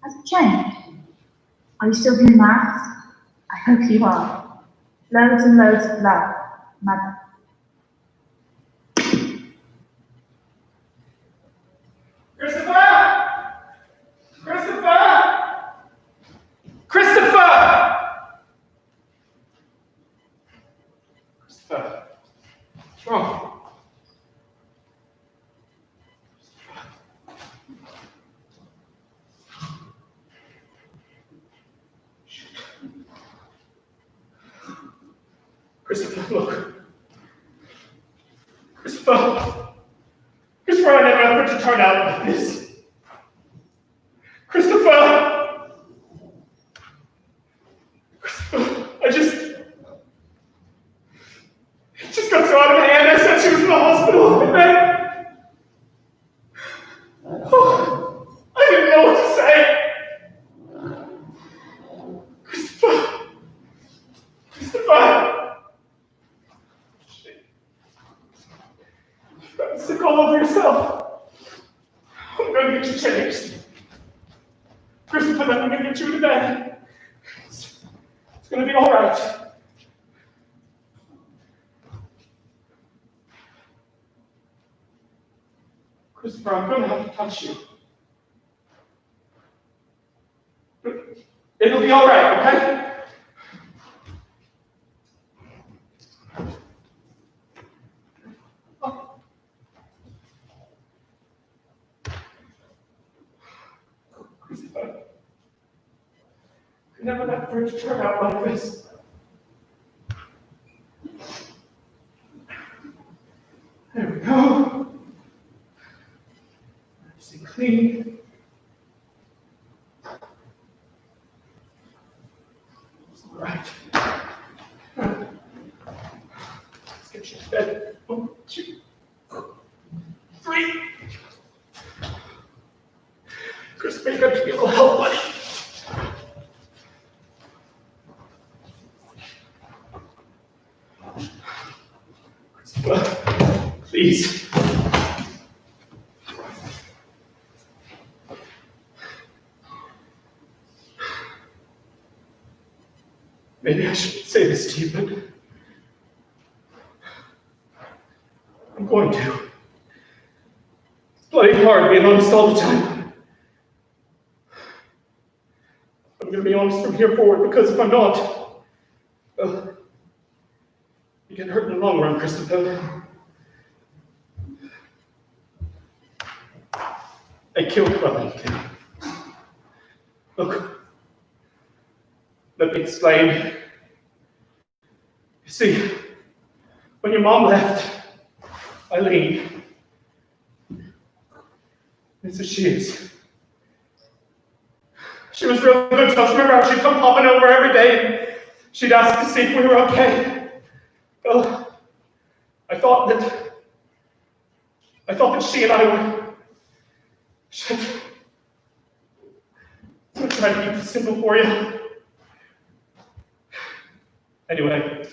Has it changed? Are you still doing maths? I hope you are. Loads and loads of love, Mother. Christopher! Christopher! Christopher! Christopher, what's wrong? Christopher, look. Christopher. Christopher, I never meant for it to turn out like this. Christopher! Christopher, it just got so out of my hand. I said she was in the hospital, and then, I didn't know what to say. Christopher! You've gotten sick all over yourself. I'm going to get you changed. Christopher, then I'm going to get you to bed. It's going to be all right. Christopher, I'm going to have to touch you. But it'll be all right, okay? Christopher, I never meant for it to turn out like this. There we go. Nice and clean. It's all right. Let's get you to bed. 1, 2, 3. Christopher, you got to be able to help, buddy. Christopher, please. Maybe I shouldn't say this to you, but I'm going to. It's bloody hard being honest all the time. I'm going to be honest from here forward, because if I'm not, well, you get hurt in the long run, Christopher. I killed Wellington. Look, let me explain. You see, when your mom left, Eileen, this is she is. She was real good to us. Remember how she'd come popping over every day and she'd ask to see if we were okay. Well, I thought that she and I should try to keep this simple for you. Anyway,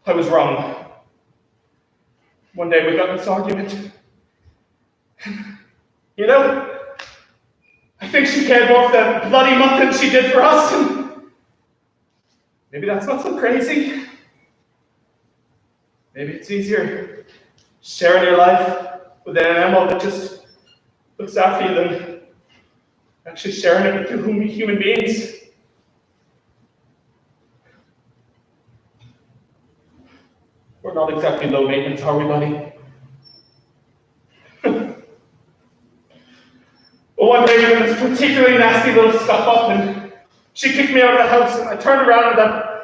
I was wrong. One day we got in this argument. You know, I think she cared more for that bloody mutt than she did for us, and maybe that's not so crazy. Maybe it's easier sharing your life with an animal that just looks after you than actually sharing it with two human beings. We're not exactly low maintenance, are we, buddy? Well, one day we had this particularly nasty little stuff up, and she kicked me out of the house, and I turned around, and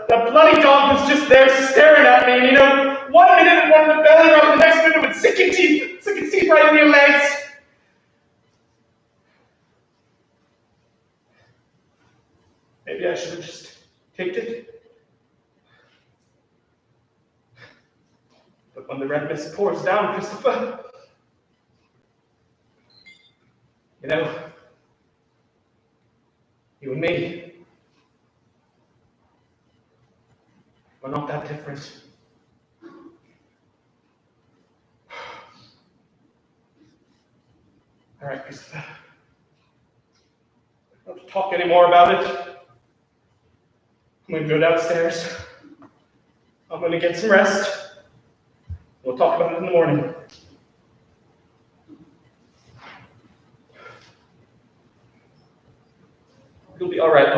that bloody dog was just there staring at me, and you know, 1 minute it wanted a belly rub, the next minute it would sink its teeth right in your legs. Maybe I should have just kicked it. But when the red mist pours down, Christopher, you know, you and me, we're not that different. All right, Christopher. I don't talk anymore about it. I'm going to go downstairs. I'm going to get some rest. We'll talk about it in the morning. You'll be all right,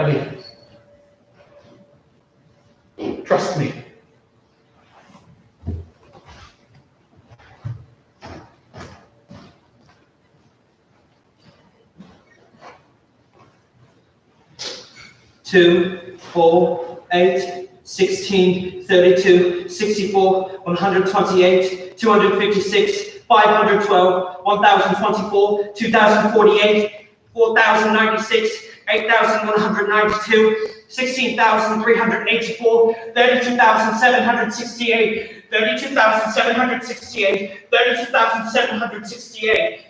buddy. Trust me. Two, 4, 8, 16, 32, 64, 128, 256, 512, 1024, 2048, 4096, 8192, 16,384, 32,768, 32,768, 32,768.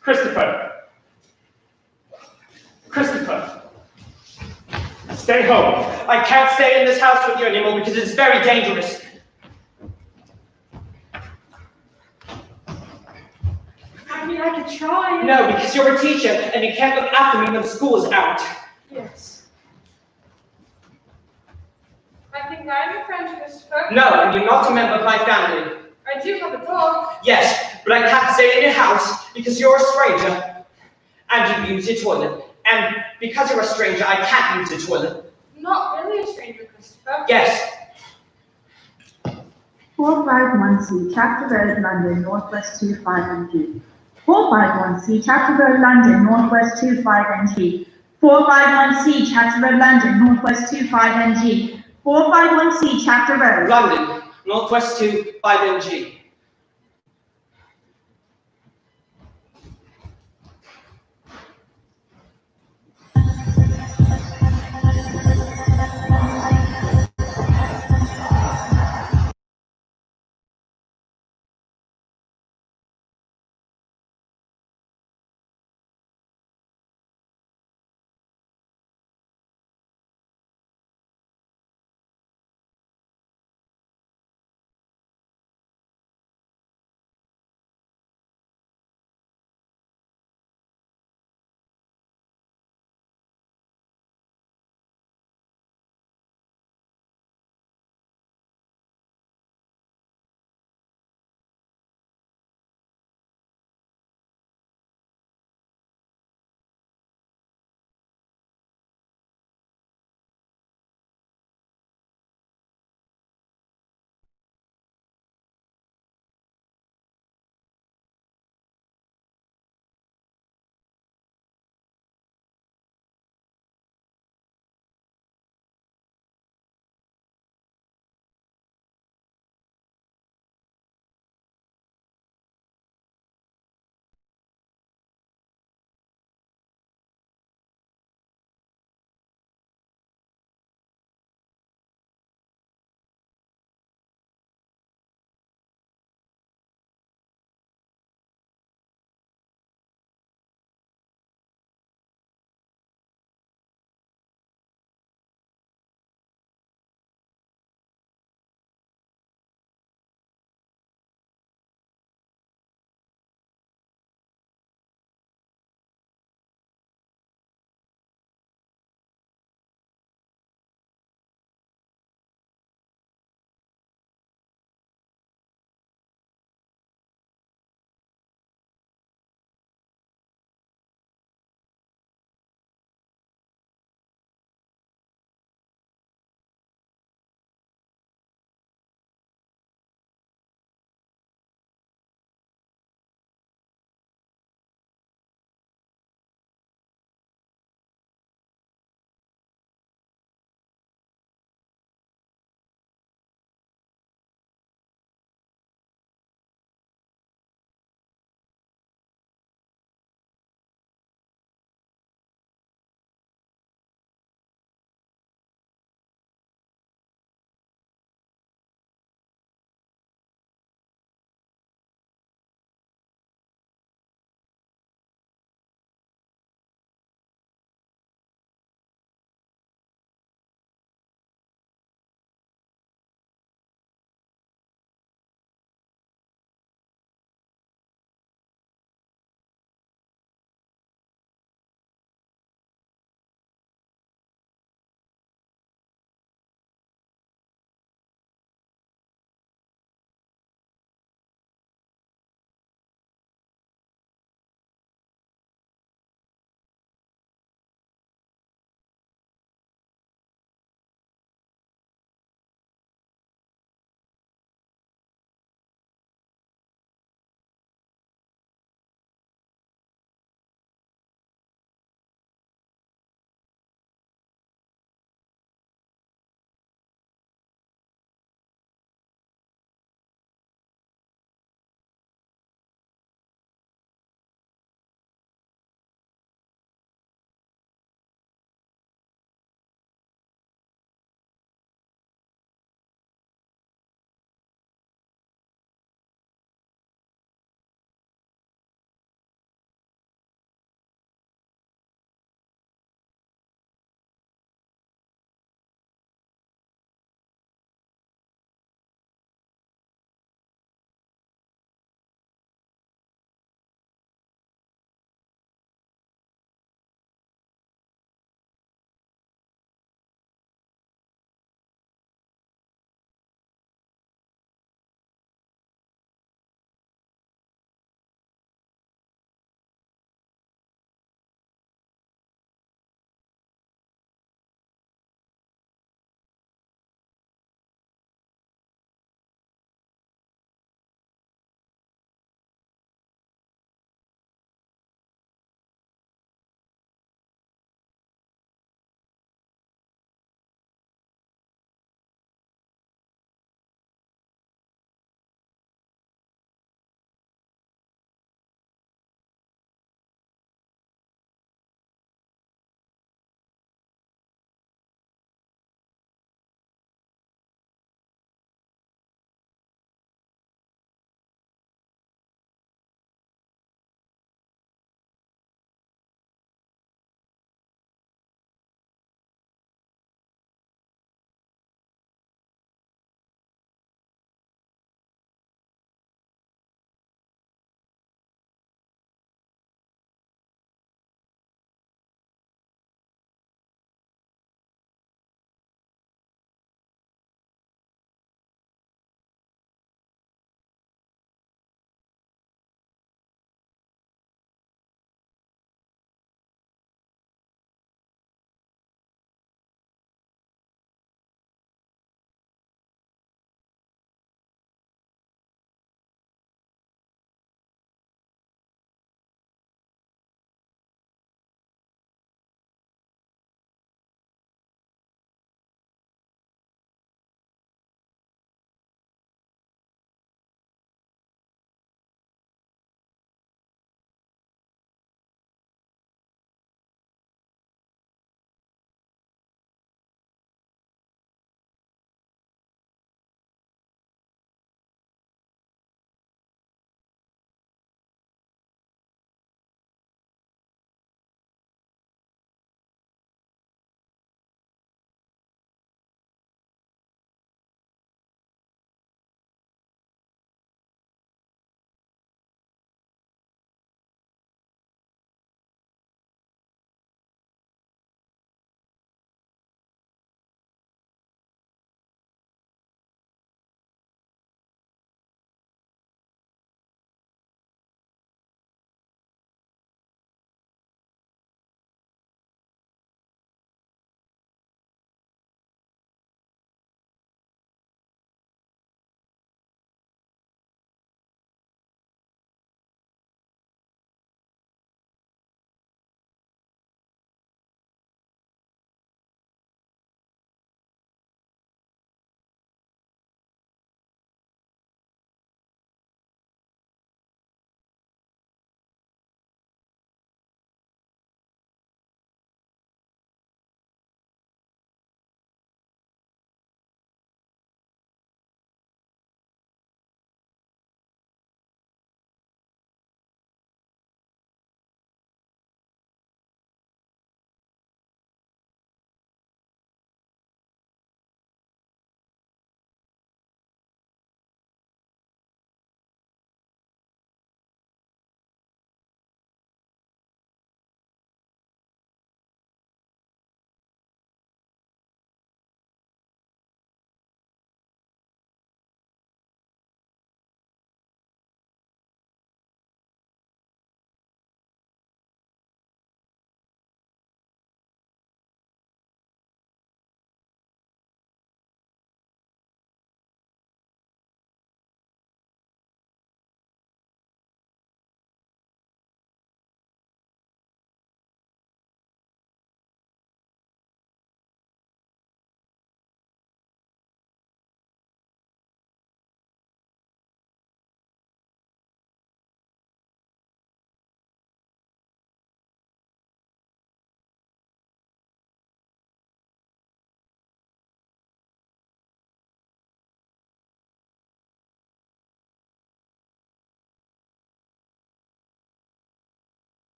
Christopher, stay home. I can't stay in this house with you anymore because it's very dangerous. I mean, I could try. No, because you're a teacher and you can't look after me when school is out. Yes. I think I'm your friend, Christopher. No, and you're not a member of my family. I do have a dog. Yes, but I can't stay in your house because you're a stranger and you use your toilet. And because you're a stranger, I can't use the toilet. Not really a stranger, Christopher. Yes. 451C, Chapter Road, London, Northwest 25NG. 451C, Chapter Road, London, Northwest 25NG. 451C, Chapter Road, London, Northwest 25NG. 451C, Chapter Road. London, Northwest 25NG.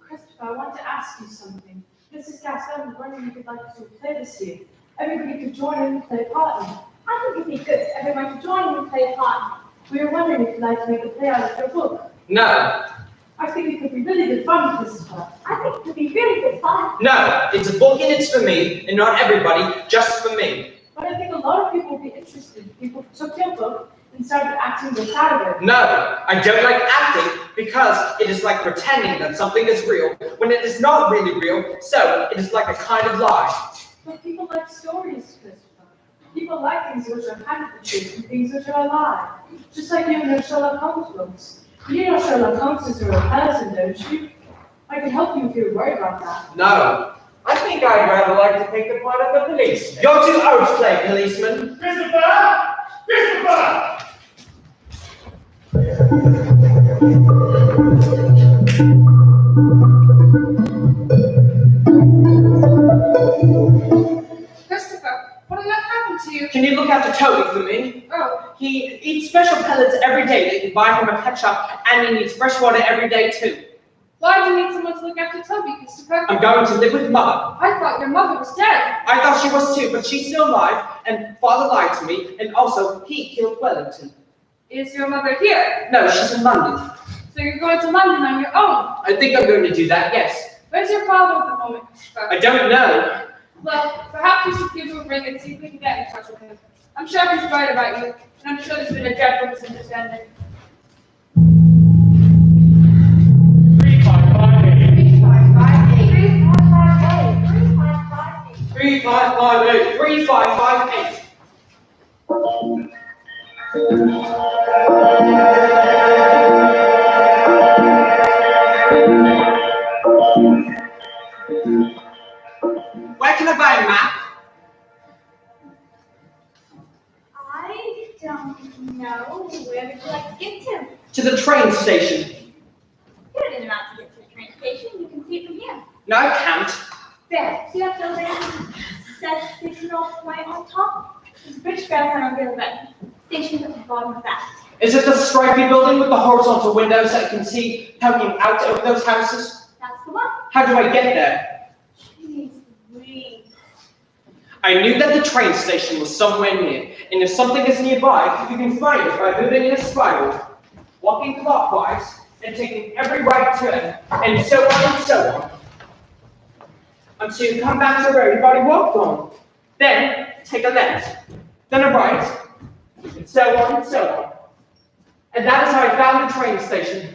Christopher, I want to ask you something. Mrs. Gaston was wondering if you'd like us to play this year. Everybody could join in and play a partner. I think it'd be good for everyone to join in and play a part. We were wondering if you'd like to make a play out of your book. No, I think it could be really good fun, Christopher. I think it could be really good fun. no, it's a book and it's for me, and not everybody, just for me. But I think a lot of people would be interested. People took your book and started acting this out of it. No, I don't like acting because it is like pretending that something is real when it is not really real, so it is like a kind of lie. But people like stories, Christopher. People like things which are kind of the truth and things which are a lie. Just like you in your Sherlock Holmes books. You know Sherlock Holmes is a real person, don't you? I can help you if you're worried about that. No, I think I'd rather like to take the part of the policeman. You're too old to play policeman. Christopher! Christopher! Christopher, what on earth happened to you? Can you look after Toby for me? Oh, He eats special pellets every day that you buy from a pet shop, and he needs fresh water every day too. why do you need someone to look after Toby, Christopher? I'm going to live with Mother. I thought your mother was dead. I thought she was too, but she's still alive, and Father lied to me, and also he killed Wellington. Is your mother here? No, she's in London. So you're going to London on your own. I think I'm going to do that, yes. Where's your father at the moment, Christopher? I don't know. Well, perhaps we should give him a ring and see if we can get in touch with him. I'm sure he's right about you, and I'm sure there's been a dreadful misunderstanding. 3558. 3558. Where can I buy a map? I don't know. Where would you like to get to? To the train station. Here it is about to get to the train station. You can see it from here. No, I can't. There. See that building? Says station off right on top? There's a British Railway on the other end. Station's at the bottom of that. Is it the stripy building with the horizontal windows that you can see poking out of those houses? That's the one. How do I get there? Jeez Louise. I knew that the train station was somewhere near, and if something is nearby, you can find it by moving in a spiral. walking clockwise and taking every right turn, and so on, until you come back to where everybody walked on. Then take a left, then a right, and so on and so on. And that is how I found the train station.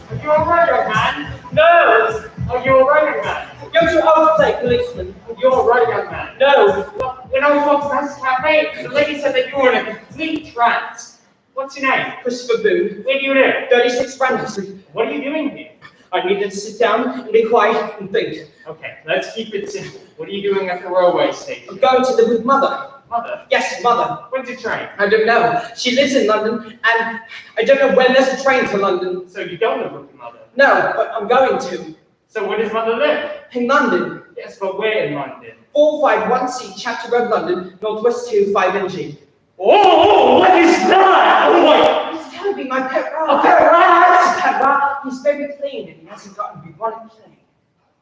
Are you alright, young man? No! Are you alright, young man? You're too old to play policeman. You're alright, young man. No! When I was walking past the cafe, the lady said that you were in a complete trance. What's your name? Christopher Boone. Where do you live? 36 Brandon Street. What are you doing here? I needed to sit down and be quiet and think. Okay, let's keep it simple. What are you doing at the railway station? I'm going to live with Mother. Mother? Yes, Mother. When's your train? I don't know. She lives in London, and I don't know when there's a train to London. So you don't live with your mother? No, but I'm going to. So where does Mother live? In London. Yes, but where in London? 451C, Chapter Road, London, Northwest 2, 5NG. Oh, what is that? Oh my! He's telling me my pet rat. A pet rat? A pet rat. He's very clean and he hasn't gotten me one complaint.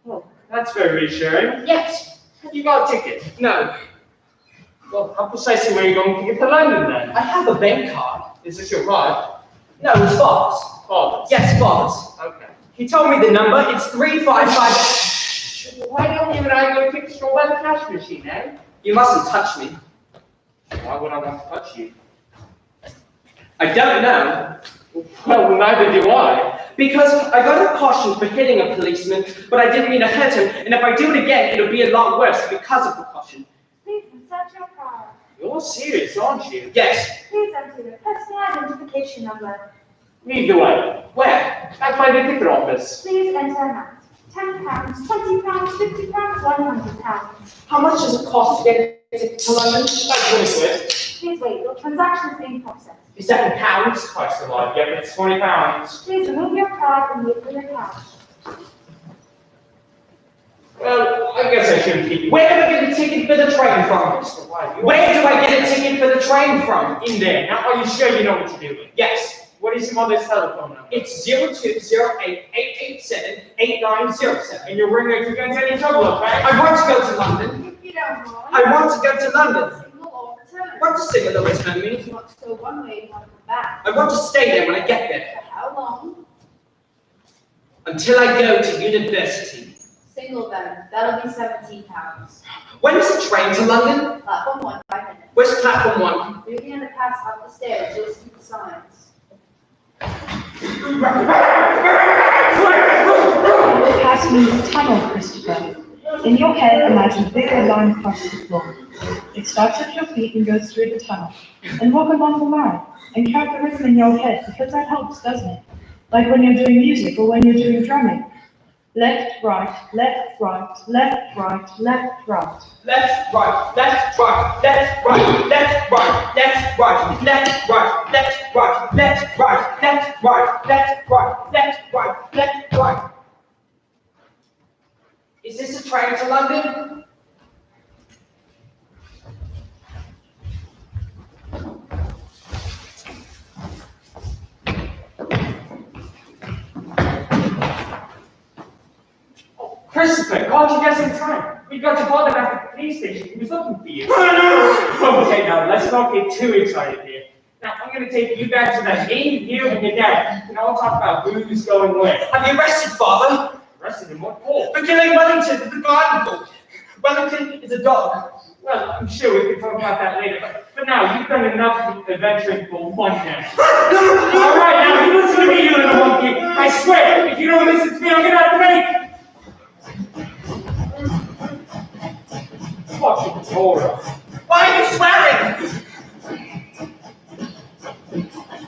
Oh, that's very reassuring. Yes. Have you got a ticket? No. Well, how precisely where are you going to get to London then? I have a bank card. Is this your card? No, it's Father's. Father's? Yes, Father's. Okay. He told me the number. It's 355. Why don't you and I go take a stroll by the cash machine, eh? You mustn't touch me. Why would I want to touch you? I don't know. Well, neither do I. Because I got a caution for hitting a policeman, but I didn't mean to hurt him, and if I do it again, it'll be a lot worse because of the caution. Please insert your card. You're serious, aren't you? Yes. Please enter your personal identification number. Lead the way. Where? I'll find a ticket office. Please enter amount. £10, £20, £50, £100. How much does it cost to get a ticket to London? Like 20 quid. Please wait, your transaction is being processed. Is that in pounds? Christ alive, yeah, but it's £20. Please remove your card and wait for your cash. Well, I guess I shouldn't keep you. Where do I get a ticket for the train from? Where do I get a ticket for the train from? In there. Now, are you sure you know what you're doing? Yes. What is your mother's telephone number? It's 0208-887-8907. And you're ringing if you get into any trouble, okay? I want to go to London. If you don't mind. I want to go to London. Single or return. What does single return mean? If you want to go one way, you want to come back. I want to stay there when I get there. For how long? Until I go to university. Single then. That'll be £17. When is the train to London? Platform 1, 5 minutes. Where's platform 1? Through the underpass up the stairs, you'll see the signs. Pass me the tunnel, Christopher. In your head, imagine a bigger line across the floor. It starts at your feet and goes through the tunnel. And walk along the line and count the rhythm in your head, because that helps, doesn't it? Like when you're doing music or when you're doing drumming. Left, right, left, right, left, right, left, right. Left, right, left, right, left, right, left, right, left, right, left, right, left, right, left, right, left, right, left, right, left, right, left, right. Is this a train to London? Christopher, can't you guess in time? We got your father back at the police station. He was looking for you. Okay, now let's not get too excited here. Now I'm going to take you back to that game, you and your dad, and I'll talk about who's going where. Have you arrested, Father? Arrested in what for? For killing Wellington, the garden boy. Wellington is a dog. Well, I'm sure we can talk about that later, but for now, you've done enough adventuring for one day. All right, now you listen to me, you little monkey. I swear, if you don't listen to me, I'm going to have to make... Fucking horror. Why are you swearing?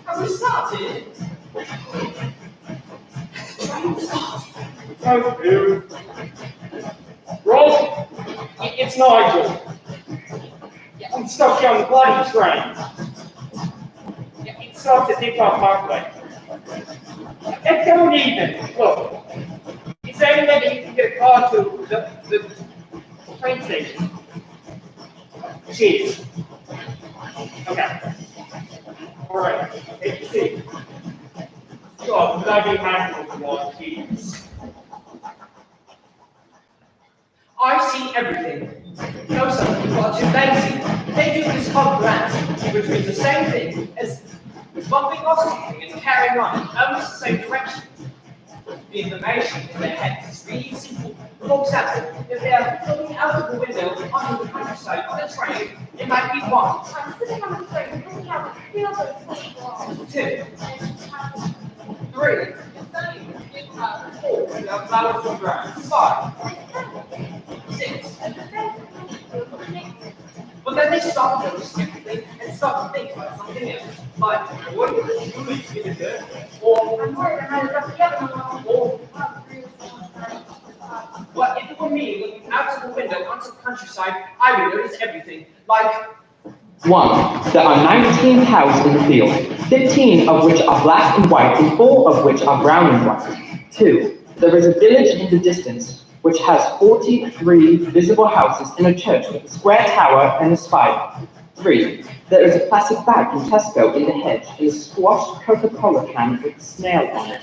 Have we started? Oh, dude. Roll. It's Nigel. I'm stuck here on the bloody train. It stops at Depot Parkway. Don't even. Look. He's saying that you can get a car to the train station. Cheers. Okay. Alright, take your seat. God, bloody handful more, jeez. I see everything. No, some people are too lazy. They do this called glancing, which means the same thing as bumping off something and carrying on in almost the same direction. The information in their heads is really simple. For example, if they are looking out of the window onto the countryside on a train, it might be 1. I'm sitting on the train, looking out the field of football. 2. 3. 4. There are flowers on the ground. 5. 6. But then they stop to skeptically and start to think about something else. Like, what if the shoe is in the dirt? Or, I'm worried I might have left the other one or, on. well, if it were me looking out of the window onto the countryside, I would notice everything. Like, 1. There are 19 cows in the field, 15 of which are black and white and 4 of which are brown and white. 2. There is a village in the distance which has 43 visible houses and a church with a square tower and a spire. 3. There is a plastic bag from Tesco in the hedge and a squashed Coca-Cola can with a snail on it.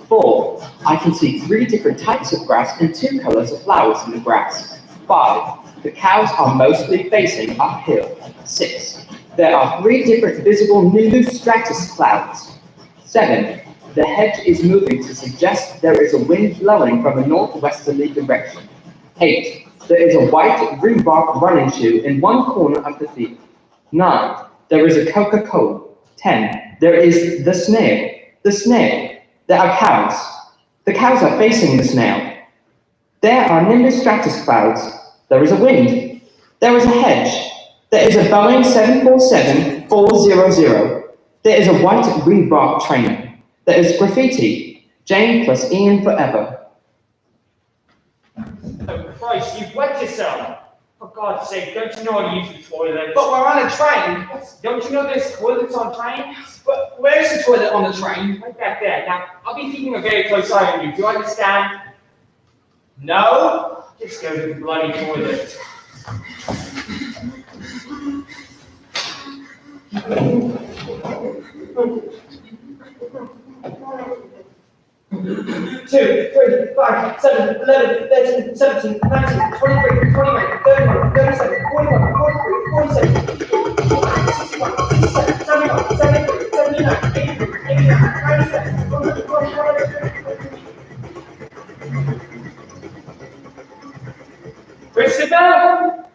4. I can see 3 different types of grass and 2 colors of flowers in the grass. 5. The cows are mostly facing uphill. 6. There are 3 different visible stratus clouds. 7. The hedge is moving to suggest there is a wind blowing from a northwesterly direction. 8. There is a white Reebok running shoe in one corner of the field. 9. There is a Coca-Cola. 10. There is the snail. The snail. There are cows. The cows are facing the snail. There are nimbus stratus clouds. There is a wind. There is a hedge. There is a Boeing 747-400. There is a white Reebok trainer. There is graffiti. Jane plus Ian forever. Oh, Christ, you've wet yourself. For God's sake, don't you know how to use the toilet? but we're on a train. Don't you know there's toilets on trains? But where's the toilet on the train? Right back there. Now, I'll be keeping a very close eye on you. Do you understand? No? Just go to the bloody toilet. Two, 3, 5, 7, 11, 13, 17, 19, 23, 29, 31, 37, 41, 43, 47, 61, 67, 71, 73, 79, 83, 89, 97, 100, 100. Christopher?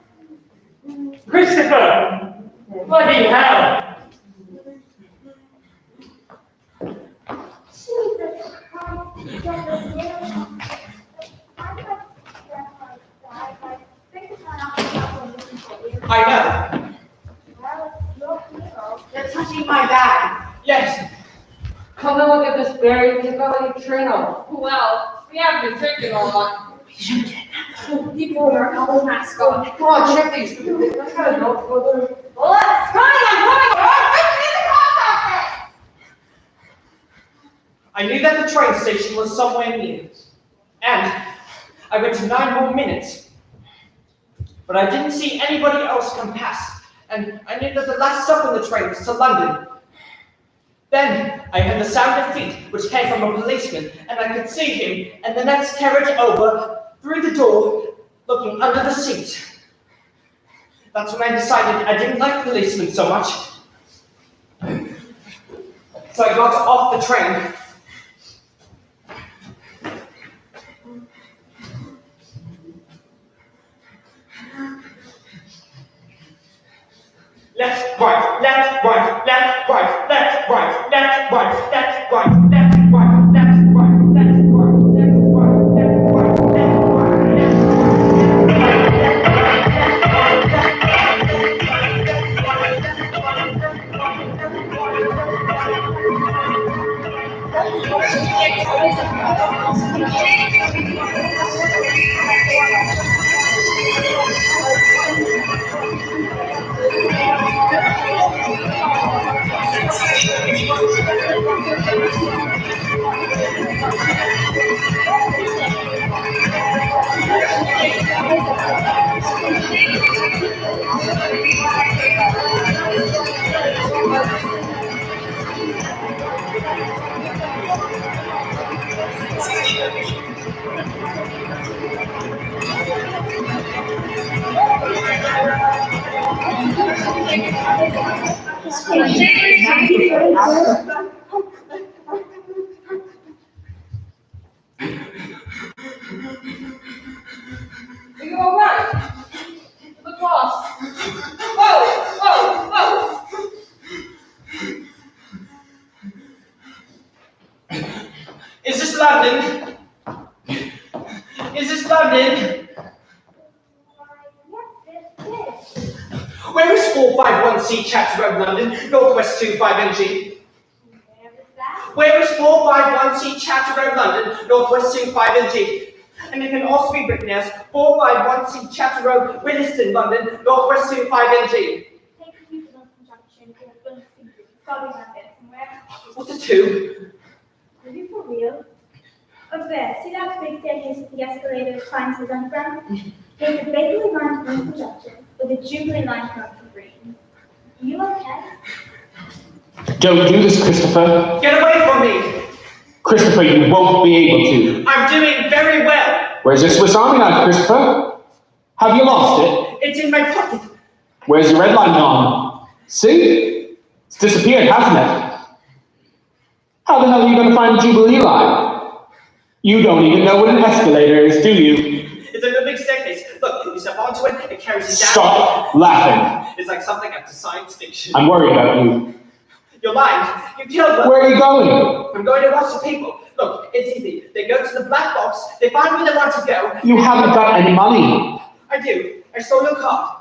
Christopher! Bloody hell! Jesus Christ. I know. They're touching my bag. Yes. Come and look at this berry tickling Trino. Well, we haven't been drinking a lot. People with our elbow masks on. Come on, check these. I gotta go further. Well, it's coming, I'm coming. I knew that the train station was somewhere near. And I went to 9 more minutes. But I didn't see anybody else come past. And I knew that the last stop on the train was to London. Then I heard the sound of feet, which came from a policeman, and I could see him and the next carriage over, through the door, looking under the seat. That's when I decided I didn't like policemen so much. So I got off the train. Left, right, left, right, left, right, left, right, left, right, left, right, left, right, left, right, left, right, left, right, left, right, left, Are you alright? You look lost. Whoa! Is this London? Is this London? Where is 451C Chatsworth Road, London, Northwest 25NG? Where is 451C Chatsworth Road, London, Northwest 25NG? And it can also be written as 451C Chatsworth Road, Williston, London, Northwest 25NG. Take a few to Wilson Junction to the Wilson Group, starting on there somewhere. What's a 2? Are you for real? Up there, see that big staircase with the escalator that climbs to the underground? Take the vaguely lined Wilson Junction with a Jubilee line coming from green. Are you okay? Don't do this, Christopher. Get away from me! Christopher, you won't be able to. I'm doing very well. Where's your Swiss Army knife, Christopher? Have you lost it? It's in my pocket. Where's your red line gone? See? It's disappeared, hasn't it? How the hell are you going to find the Jubilee line? You don't even know what an escalator is, do you? It's a big staircase. Look, you step onto it, it carries you down. Stop laughing. It's like something out of science fiction. I'm worried about you. You're lying. You killed them. Where are you going? I'm going to watch the people. Look, it's easy. They go to the black box, they find where they want to go. You haven't got any money. I do. I stole your card.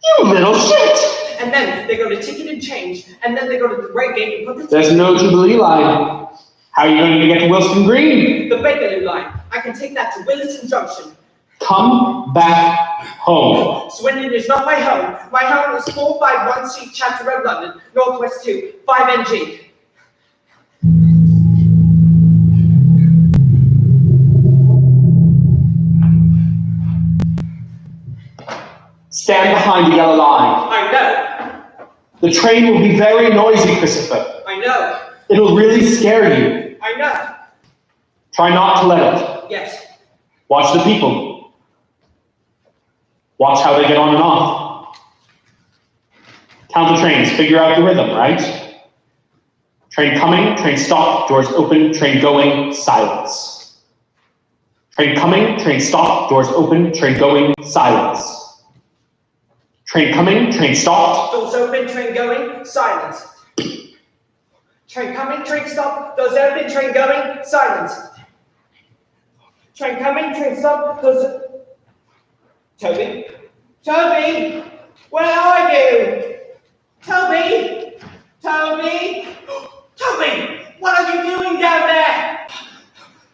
You little shit! And then they go to ticket and change, and then they go to the break gate and put the There's no Jubilee line. How are you going to get to Wilson Green? the Bakerloo line. I can take that to Williston Junction. Come back home. Swindon is not my home. My home is 451C Chatsworth Road, London, Northwest 2, 5NG. Stand behind the yellow line. I know. The train will be very noisy, Christopher. I know. It'll really scare you. I know. Try not to let it. Yes. Watch the people. Watch how they get on and off. Count the trains, figure out the rhythm, right? Train coming, train stop, doors open, train going, silence. Train coming, train stop, doors open, train going, silence. Train coming, train stopped. Doors open, train going, silence. Train coming, train stop, doors open, train going, silence. Train coming, train stop, doors... Toby? Toby? Where are you? Toby? Toby? Toby! What are you doing down there?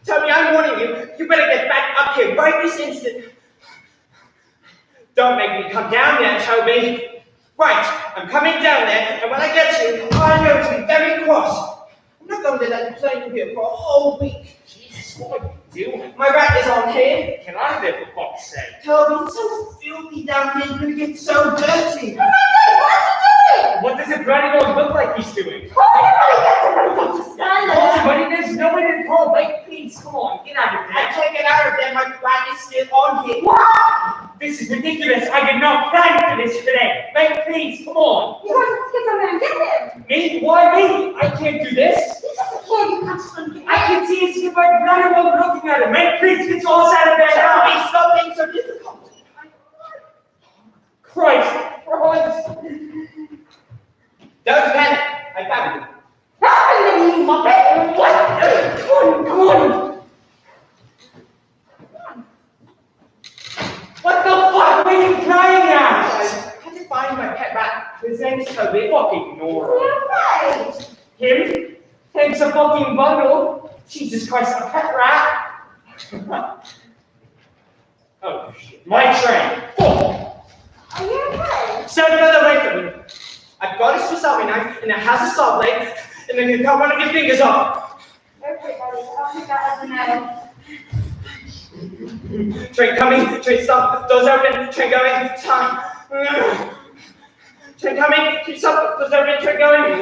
Toby, I'm warning you. You better get back up here right this instant. Don't make me come down there, Toby. Right, I'm coming down there, and when I get to you, I'm going to be very cross. I'm not going to let you play here for a whole week. Jesus, what are you doing? My rat is on here. Get out of there, for fuck's sake. Toby, it's so filthy down here, you're going to get so dirty. What does a brand dog look like he's doing? Stand Also, there. buddy, there's no way to call. Like, please, come on, get out of I there. can't get out of there, my rat is still on here. What? is ridiculous. I did not plan for this today. Mate, please, come on. You want to get on there and get him. Me? Why me? I can't do this. He's just a kid, you can't just let him get I can see his stupid brother while looking at him. Mate, please, get all out of there now. Please stop being so difficult. Christ. Don't panic. I found you. Happened you, Muppet? What? Come on. What the fuck are you crying at? I had to find my pet rat. His name's Toby. Fucking ignore him. right. Him? Thanks a fucking bundle. Jesus Christ, a pet rat. Oh shit. My train. Fuck. Are you okay? Stand further away from me. I've got a Swiss Army knife, and it has a saw blade, and then you cut one of your fingers off. Okay, buddy, I'll take that as a no. Train coming, train stop, doors open, train going, time. Train coming, train stop, doors open, train going.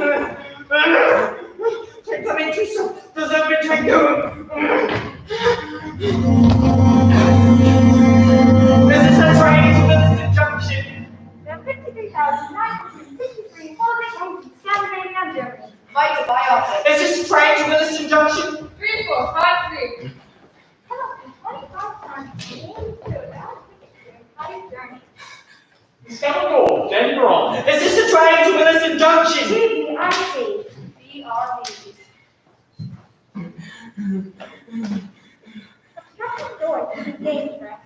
Train coming, train stop, doors open, train going. This is a train to Williston Junction. There are 53,953 holiday homes in Scandinavia and Germany. Invite to buy off Is this a train to Williston Junction? 3453. Penalty 25 times to entire journey. Scoundrel, dead wrong. Is this a train to Williston Junction? GBIC. BRB. Captain Door to the game track.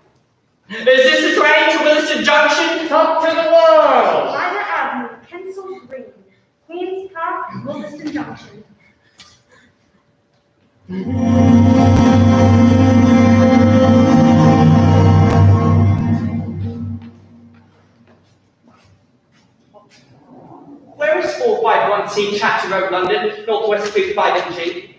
Is this a train to Williston Junction? Top to the world. Minor Avenue, Kensal Green, Queens Park, Williston Junction. Where is 451C Chatter Road, London, Northwest 25NG?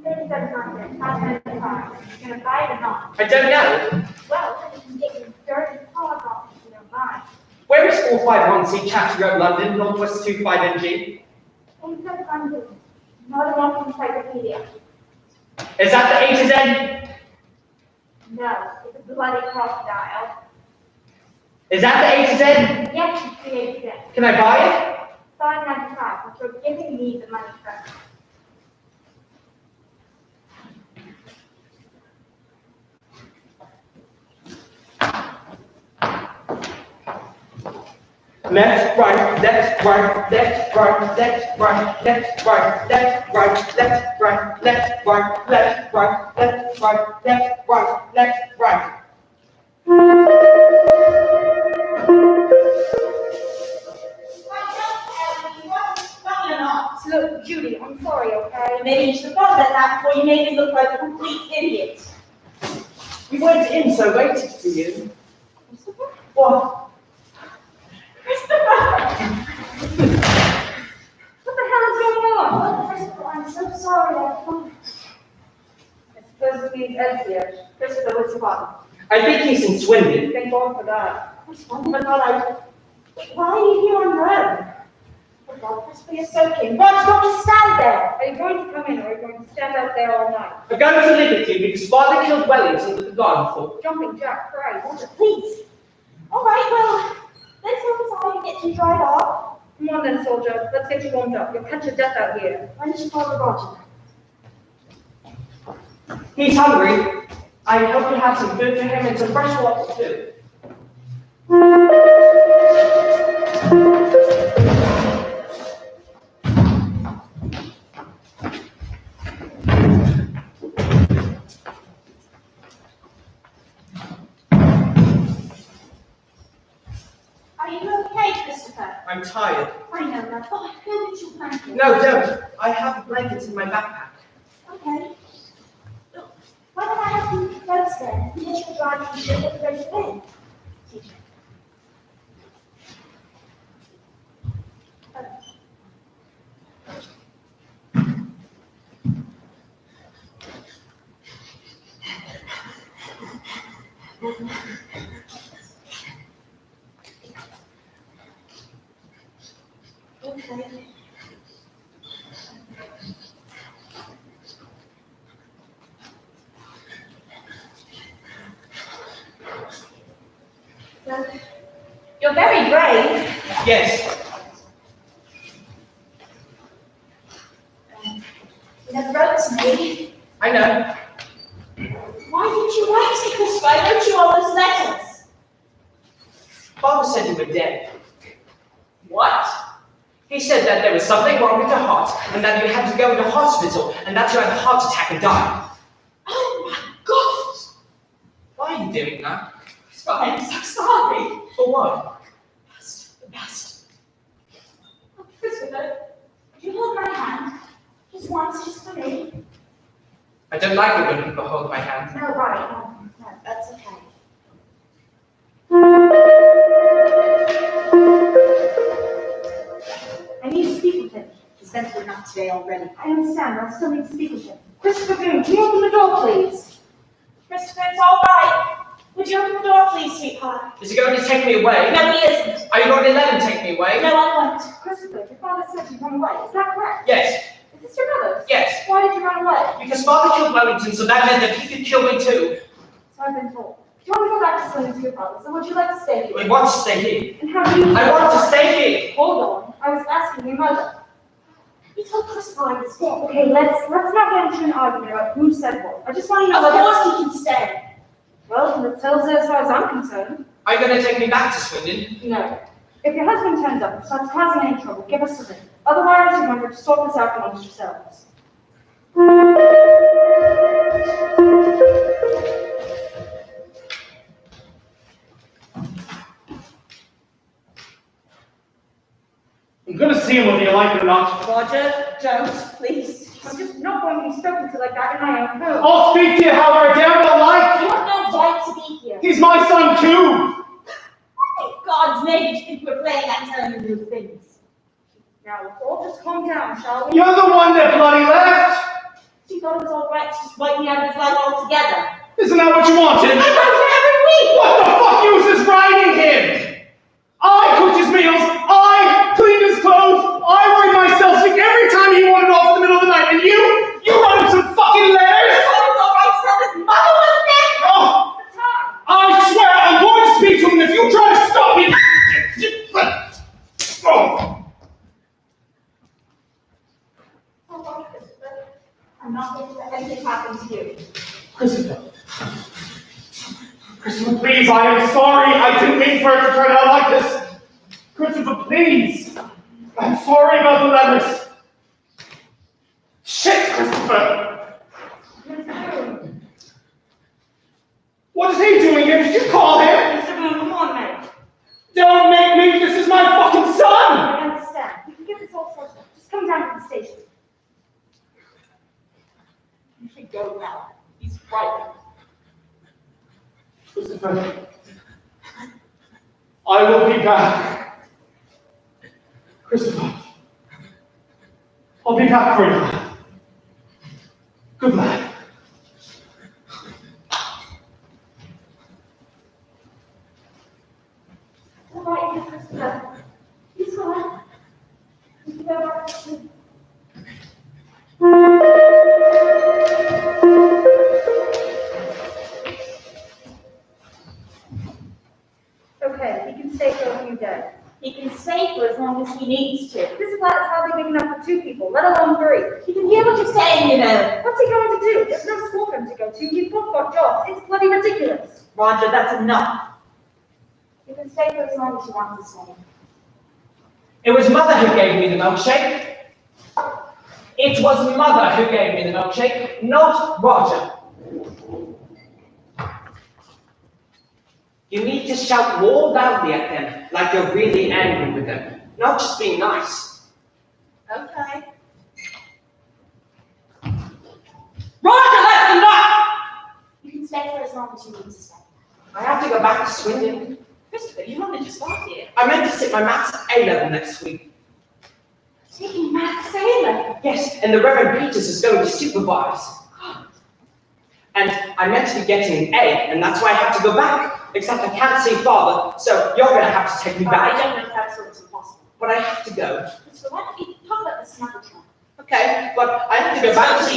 3700, 595. You gonna buy it or not? I don't know. Well, you can get your dirty paws off if you don't mind. Where is 451C Chatter Road, London, Northwest 25NG? 3700, Modern Walking Encyclopedia. Is that the A to Z? No, it's a bloody crocodile. Is that the A to Z? Yes, it's created it. Can I buy it? $5.95, but you're giving me the money first. Left, right, left, right, left, right, left, right, left, right, left, right, left, right, left, right, left, right, left, right, left, right, left, right. Look, Judy, I'm sorry, okay? Maybe you should have thought about that before you made me look like a complete idiot. We went in, so waited for you. What? What the hell is going on? Oh, Christopher, I'm so sorry. I suppose it means Ed's here. Christopher, what's your father? I think he's in Swindon. Thank God for that. Why are you here on road? For God, Christopher, you're soaking. Rod, don't just stand there. Are you going to come in or are you going to stand out there all night? I'm going to Liberty because father killed Wellington with the garden fork. Jumping Jack Christ. Roger, please. All right, well, let's go inside and get you dried off. Come on then, soldier. Let's get you warmed up. You'll catch your death out here. When did you call the Roger? He's hungry. I hope you have some food for him and some fresh water too. Are you okay, Christopher? I'm tired. I know that. Oh, I feel that you're panicking. No, don't. I have blankets in my backpack. Okay. Look, why don't I have you go upstairs and get your drive and get ready for bed? Teacher. Okay. Well, you're very brave. Yes. You never wrote to me. I know. Why didn't you write me, Christopher? I wrote you all those letters. Father said you were dead. What? He said that there was something wrong with your heart, and that you had to go into hospital, and that you had a heart attack and died. Oh my God! Why are you doing that? I'm so sorry. For what? The best. Oh, Christopher, would you hold my hand? Just once, just for me. I don't like it when people hold my hand. No, right. No, that's okay. I need to speak with him. He's meant to be not today already. I understand, I still need to speak with him. Christopher Boone, can you open the door, please? Christopher, it's all right. Would you open the door, please, sweetheart? Is he going to take me away? No, he isn't. Are you going to let him take me away? No, I won't. Christopher, your father said you'd run away, is that correct? Yes. Is this your brother? Yes. Why did you run away? Because Father killed Wellington, so that meant that he could kill me too. So I've been told. Do you want to go back to Swindon to your father's, or would you like to stay here? I want to stay here. And how do you... I want to stay here. Hold on, I was asking your mother. You told Christopher I was dead. Okay, let's not get into an argument about who said what. I just want to know Of whether... course he can stay. Well, that settles it as far as I'm concerned. Are you going to take me back to Swindon? No. If your husband turns up and starts causing any trouble, give us a ring. Otherwise, remember to sort this out amongst yourselves. I'm gonna see him whether you like it or not. Roger, don't, please. I'm just not going to be spoken to like that in my own home. I'll speak to you however I damn well like. You have no right to be here. He's my son too. In God's name, did you think you were playing and telling him new things? Now, let's all just calm down, shall we? You're the one that bloody left. She thought it was all right to just wipe me out of his life altogether. Isn't that what you wanted? I wrote her every week! What the fuck use is writing him? I cooked his meals, I cleaned his clothes, I worried myself sick every time he wandered off in the middle of the night, and you wrote him some fucking letters? I thought it was all right to tell his mother wasn't there! Oh, I swear I'm going to speak to him, and if you try to stop me... Oh. Oh, Christopher, I'm not going to let anything happen to you. Christopher. Christopher, please, I am sorry. I didn't mean for it to turn out like this. Christopher, please. I'm sorry about the letters. Shit, Christopher. What is he doing here? Did you call him? Mr. Boone, come on, man. Don't make me. This is my fucking son. I understand. We can get this all sorted out. Just come down to the station. You should go now. He's frightened. Christopher, I will be back. Christopher, I'll be back for you. Good lad. All right, Christopher. He's gone. You can go back to sleep. Okay, he can stay for a few days. He can stay for as long as he needs to. This flat is hardly big enough for 2 people, let alone 3. He can hear what you're saying, you know. What's he going to do? There's no school for him to go to. You've both got jobs. It's bloody ridiculous. Roger, that's enough. You can stay for as long as you want to stay. It was Mother who gave me the milkshake. It was Mother who gave me the milkshake, not Roger. You need to shout more loudly at them, like you're really angry with them, not just being nice. Okay. Roger, that's enough! You can stay for as long as you need to stay. I have to go back to Swindon. Christopher, you wanted to start here. I meant to sit my maths A-level next week. Taking maths A-level. Yes, and the Reverend Peters is going to supervise. And I meant to be getting an A, and that's why I have to go back. Except I can't see Father, so you're going to have to take me I back. don't know if that's what's impossible. But I have to go. So why don't we talk about this another time? Okay, but I have to go back to...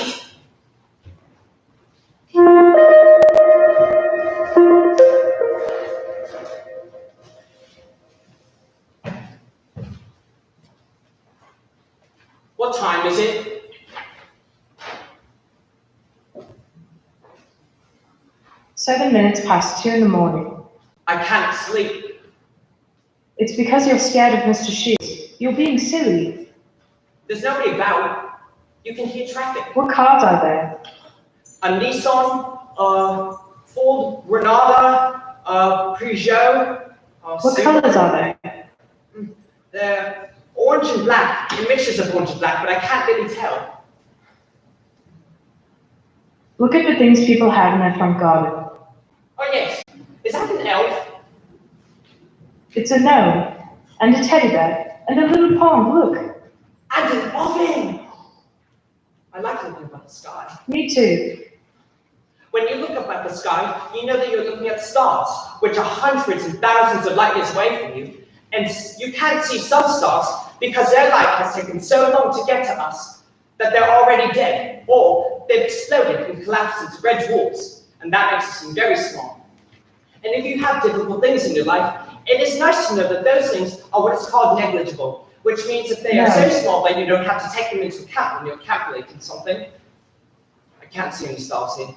7 minutes past 2 in the morning. I can't sleep. It's because you're scared of Mr. Shears. You're being silly. There's nobody about. You can hear traffic. What cars are there? A Nissan, a Ford Granada, a Peugeot. A What Subaru. colors are there? They're orange and black, mixtures of orange and black, but I can't really tell. Look at the things people have in their front garden. Oh yes, is that an elf? It's a gnome, and a teddy bear, and a little pond, look. And an oven! I like looking up at the sky. Me too. When you look up at the sky, you know that you're looking at stars, which are hundreds and thousands of light years away from you, and you can't see some stars because their light has taken so long to get to us that they're already dead, or they've exploded and collapsed into red dwarfs, and that makes us seem very small. And if you have difficult things in your life, it is nice to know that those things are what is called negligible, which means that they are so small that you don't have to take them into account when you're calculating something. I can't see any stars here.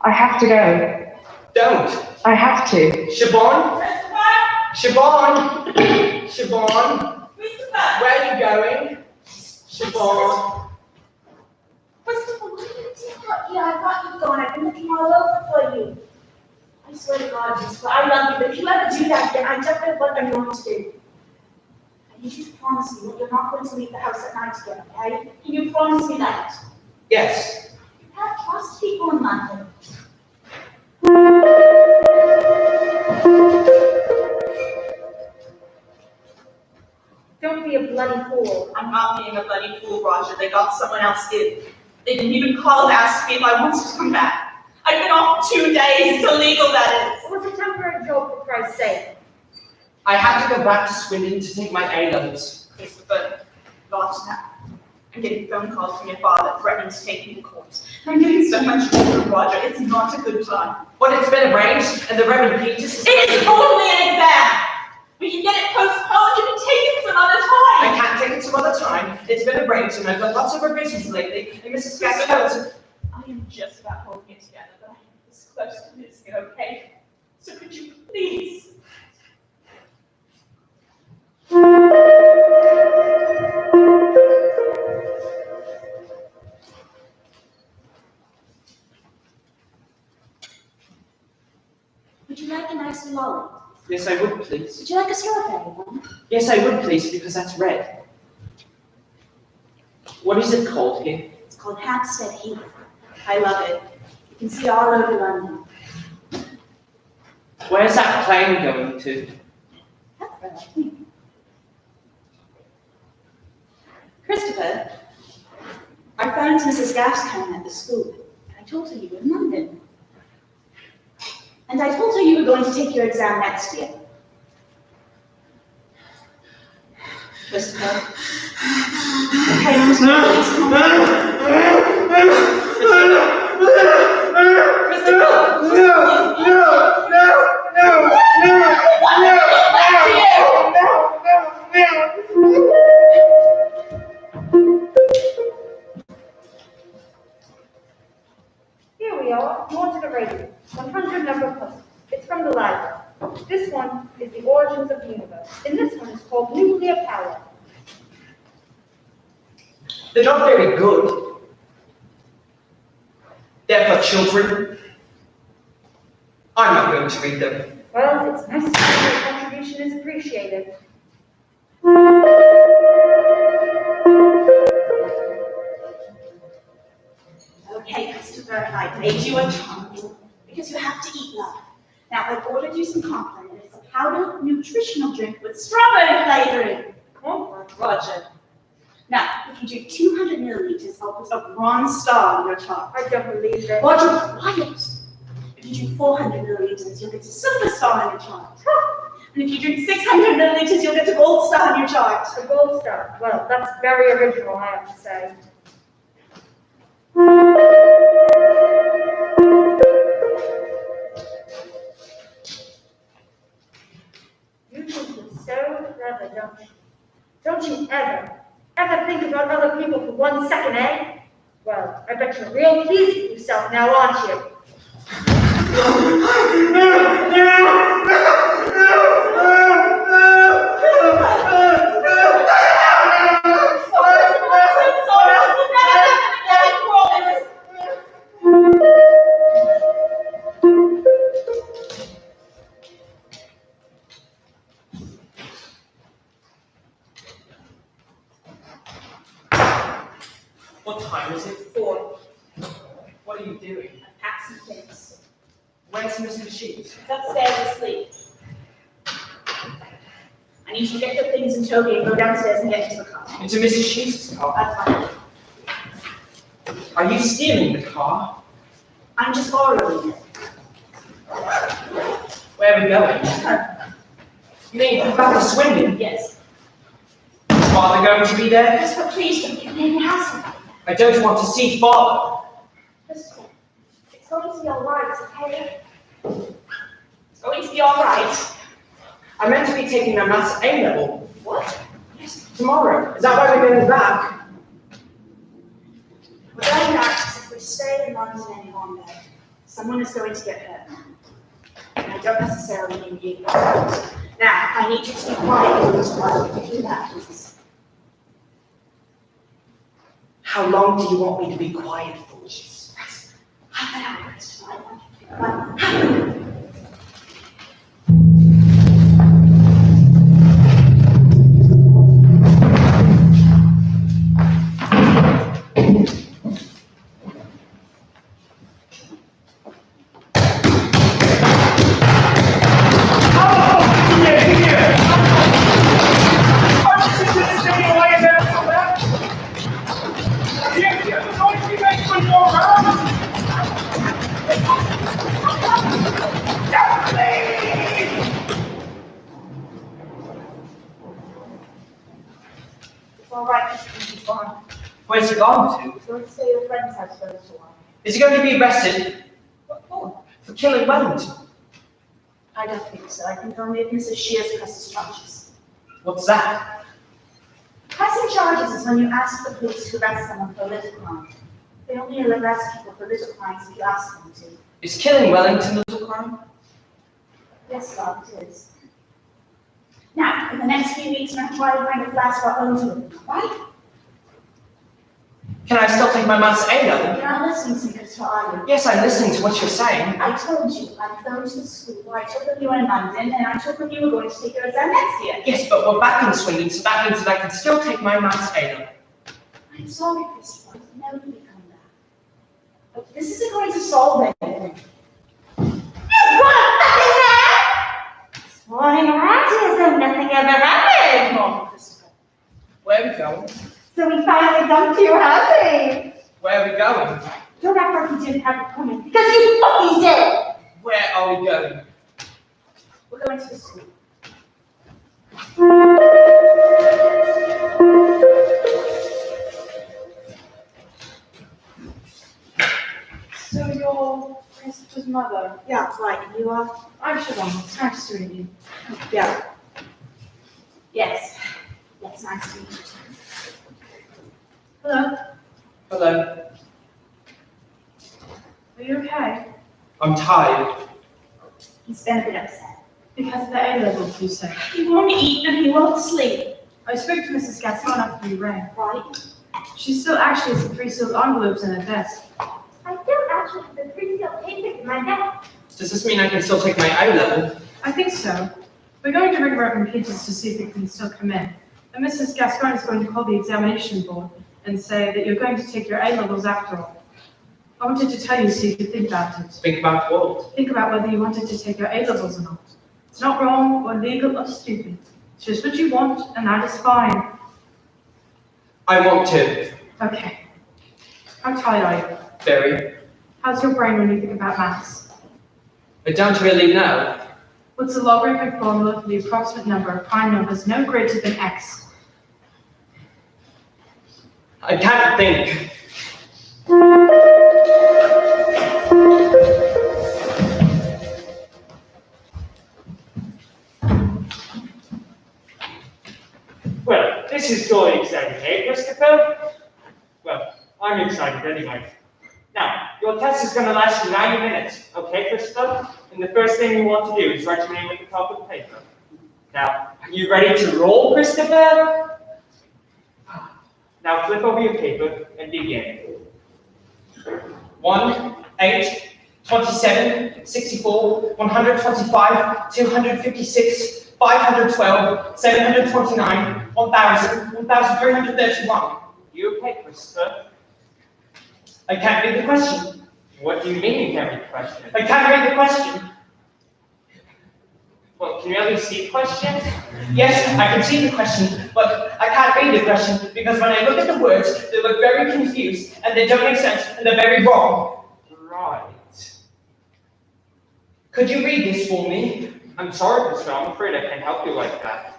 I have to go. Don't. I have to. Siobhan? Siobhan? Siobhan? Where are you going? Siobhan? Christopher, what are you doing here? I thought you'd gone. I've been looking all over for you. I swear to God, Christopher, I love you, but if you ever do that again, I don't know what I'm going to do. I need you to promise me that you're not going to leave the house at night again, okay? Can you promise me that? Yes. You can't trust people in London. Don't be a bloody fool. I'm not being a bloody fool, Roger. They got someone else in. They didn't even call and ask me if I wanted to come back. I've been off 2 days. It's illegal, that is. It was a temporary job, for Christ's sake. I had to go back to Swindon to take my A-levels. Christopher, not now. I'm getting phone calls from your father threatening to take me to court. I'm getting so much older, Roger. It's not a good time. But it's been arranged, and the Reverend Peaches is... It is only an exam! We can get it postponed. You can take it some other time. I can't take it some other time. It's been arranged, and I've done lots of revisions lately, and Mrs. Gaskell... I am just about holding it together, but I am this close to losing it, okay? So could you please? Would you like a nice lolly? Yes, I would, please. Would you like a strawberry one? Yes, I would, please, because that's red. What is it called here? It's called Hampstead Heath. I love it. You can see all over London. Where's that plane going to? That's where I think. Christopher, I phoned Mrs. Gascoigne at the school. I told her you were in London. And I told her you were going to take your exam next year. Christopher. Okay, Christopher, please come Here we are, wanted a radio. 100 number plus. It's from the library. This one is the origins of the universe. And this one is called nuclear power. They're not very good. They're for children. I'm not going to read them. Well, it's nice to see your contribution is appreciated. Okay, Christopher, I made you a chocolate because you have to eat love. Now, I've ordered you some Compline. It's a powdered nutritional drink with strawberry flavoring. Oh, Roger. Now, if you drink 200 milliliters, I'll put a bronze star on your chart. I don't believe it. Roger, quiet. If you drink 400 milliliters, you'll get a silver star on your chart. And if you drink 600 milliliters, you'll get a gold star on your chart. A gold star. Well, that's very original, I have to say. You think you're so clever, don't you? Don't you ever think about other people with 1 second, eh? Well, I bet you're real pleased with yourself now, aren't you? What time is it? 4. What are you doing? I packed some things. Where's Mrs. Sheets? She's upstairs asleep. I need you to get your things in Toby and go downstairs and get into the car. Into Mrs. Sheets' car? That's fine. Are you stealing the car? I'm just borrowing it. Where are we going? You mean back to Swindon? Yes. Is Father going to be there? Yes, but please don't give me any hassle. I don't want to see Father. Listen, it's going to be all right, okay? It's going to be all right. I meant to be taking my maths A level. What? Yes, tomorrow. Is that why we're going back? We're going back because if we stay in London any longer, someone is going to get hurt. And I don't necessarily mean you. Now, I need you to be quiet while you do that, please. How long do you want me to be quiet for? Jesus. Half an hour is fine. All right, he's gone. Where's he gone to? He's going to stay at a friend's house for a little while. Is he going to be arrested? What for? For killing Wellington? I don't think so. I think only if Mrs. Shears presses charges. What's that? Pressing charges is when you ask the police to arrest someone for a little crime. They only arrest people for little crimes if you ask them to. Is killing Wellington a little crime? Yes, Bob, it is. Now, in the next few weeks, we're going to try to find a flask for our own children, right? Can I still take my maths A level? You're not listening to me, Christopher, are you? Yes, I'm listening to what you're saying. I told you, I phoned to the school. I told them you were in London, and I told them you were going to take your exam next year. Yes, but we're back in Swindon, so that means that I can still take my maths A level. I'm sorry, Christopher. I never can come back. But this isn't going to solve anything. Morning around here as though nothing ever happened. Come on, Christopher. Where are we going? So we finally dumped your house, eh? Where are we going? Don't act like you didn't have it coming, because you fucking did! Where are we going? We're going to the school. So you're Christopher's mother? Yeah, right, you are? I'm Siobhan. It's nice to meet you. Yeah. Yes. Yes, nice to meet you. Hello. Hello. Are you okay? I'm tired. He's been a bit upset. Because of the A-levels, you say? He won't eat and he won't sleep. I spoke to Mrs. Gaston after you rang. Right? She still actually has the 3 sealed envelopes in her desk. I still actually have the 3 sealed papers in my desk. Does this mean I can still take my A level? I think so. We're going to ring Reverend Peters to see if it can still come in. And Mrs. Gaston is going to call the examination board and say that you're going to take your A-levels after all. I wanted to tell you so you could think about it. Think about what? Think about whether you wanted to take your A-levels or not. It's not wrong or legal or stupid. It's just what you want, and that is fine. I want to. Okay. How tired are you? Very. How's your brain when you think about maths? I don't really know. What's the logarithmic formula for the approximate number of prime numbers no greater than x? I can't think. Well, this is going exciting, eh, Christopher? I'm excited anyway. Now, your test is going to last you 90 minutes, okay, Christopher? And the first thing you want to do is write your name at the top of the paper. Now, are you ready to roll, Christopher? Now flip over your paper and begin. 1, 8, 27, 64, 125, 256, 512, 729, 1,000, 1,331. You okay, Christopher? I can't read the question. What do you mean you can't read the question? I can't read the question. Well, can you at least see the question? Yes, I can see the question, but I can't read the question because when I look at the words, they look very confused and they don't make sense and they're very wrong. Right. Could you read this for me? I'm sorry, Mr. I'm afraid I can't help you like that.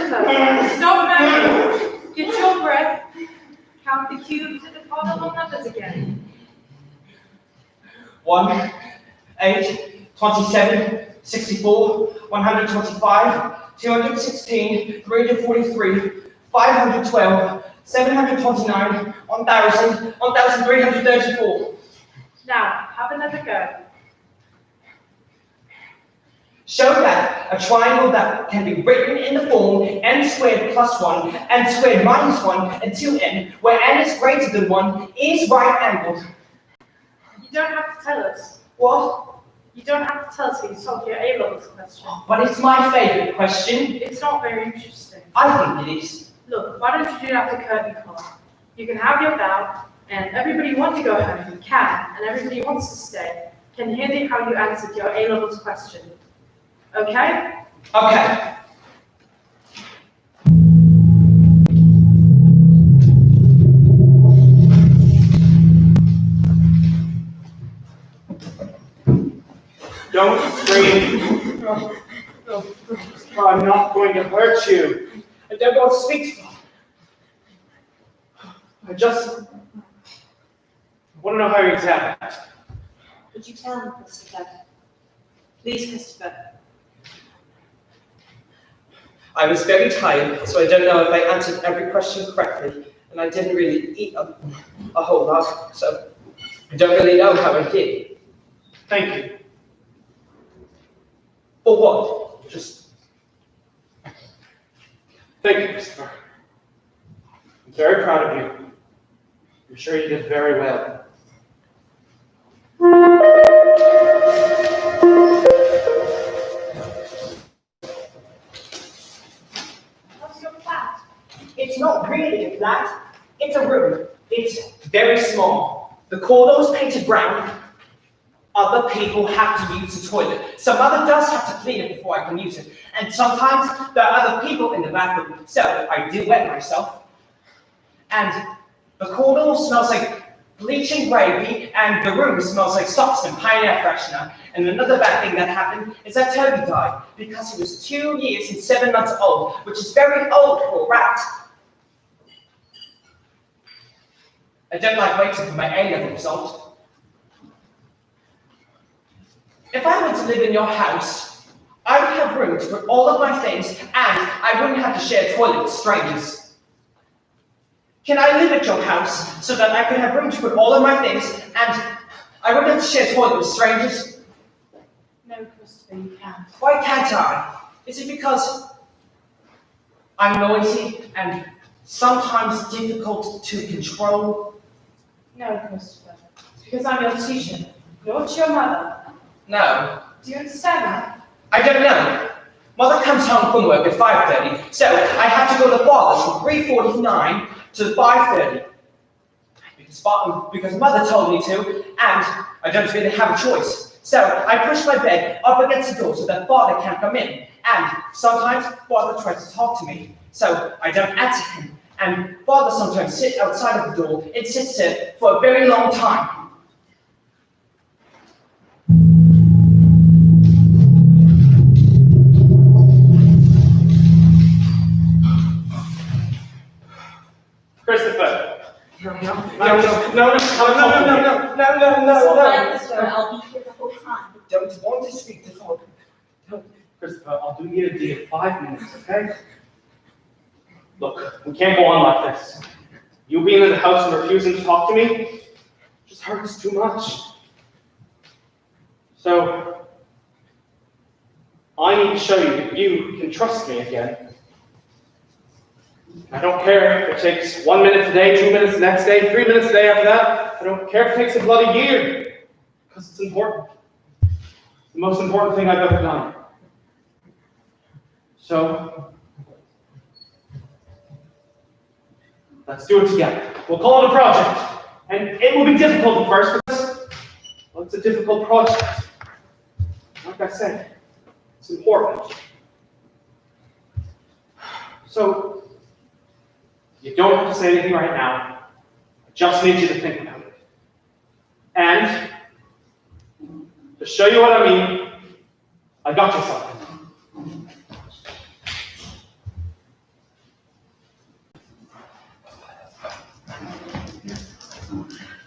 Christopher, stop now. Get your breath. Count the cubes at the cardinal numbers again. 1, 8, 27, 64, 125, 216, 343, 512, 729, 1,000, 1,334. Now, have another go. Show that a triangle that can be written in the form n squared plus 1, n squared minus 1, and 2n, where n is greater than 1, is right angled. You don't have to tell us. What? You don't have to tell us how you solved your A-levels question. But it's my favorite question. It's not very interesting. I think it is. Look, why don't you do that the curtain call? You can have your bow, and everybody who wants to go home can, and everybody who wants to stay can hear how you answered your A-levels question. Okay? Okay. Don't scream. I'm not going to hurt you. I don't know what to speak to. I just want to know how your exam went. Would you tell him, Christopher? Please, Christopher. I was very tired, so I don't know if I answered every question correctly, and I didn't really eat a whole lot, so I don't really know how I did. Thank you. For what? Just Thank you, Christopher. I'm very proud of you. I'm sure you did very well. What's your flat? It's not really a flat. It's a room. It's very small. The corridor is painted brown. Other people have to use the toilet. Some mother does have to clean it before I can use it. And sometimes there are other people in the bathroom, so I do wet myself. And the corridor smells like bleaching gravy, and the room smells like socks and pine air freshener. And another bad thing that happened is that Toby died because he was 2 years and 7 months old, which is very old for a rat. I don't like waiting for my A-level result. If I were to live in your house, I would have room to put all of my things, and I wouldn't have to share a toilet with strangers. Can I live at your house so that I could have room to put all of my things, and I wouldn't have to share a toilet with strangers? No, Christopher, you can't. Why can't I? Is it because I'm noisy and sometimes difficult to control? No, Christopher. It's because I'm your teacher, not your mother. No. Do you understand that? I don't know. Mother comes home from work at 5:30, so I have to go to father's from 3:49 to 5:30. Because mother told me to, and I don't really have a choice. So I push my bed up against the door so that father can't come in. And sometimes father tries to talk to me, so I don't answer him. And father sometimes sits outside of the door and sits there for a very long time. Christopher. No. I'll be here the whole time. Don't want to speak to father. Christopher, I'll do you a deal. 5 minutes, okay? Look, we can't go on like this. You being in the house and refusing to talk to me just hurts too much. So, I need to show you that you can trust me again. I don't care if it takes 1 minute today, 2 minutes the next day, 3 minutes a day after that. I don't care if it takes a bloody year, because it's important. It's the most important thing I've ever done. So, let's do it together. We'll call it a project. And it will be difficult at first, because, well, it's a difficult project. Like I said, it's important. So, you don't have to say anything right now. I just need you to think about it. And, to show you what I mean, I got you something.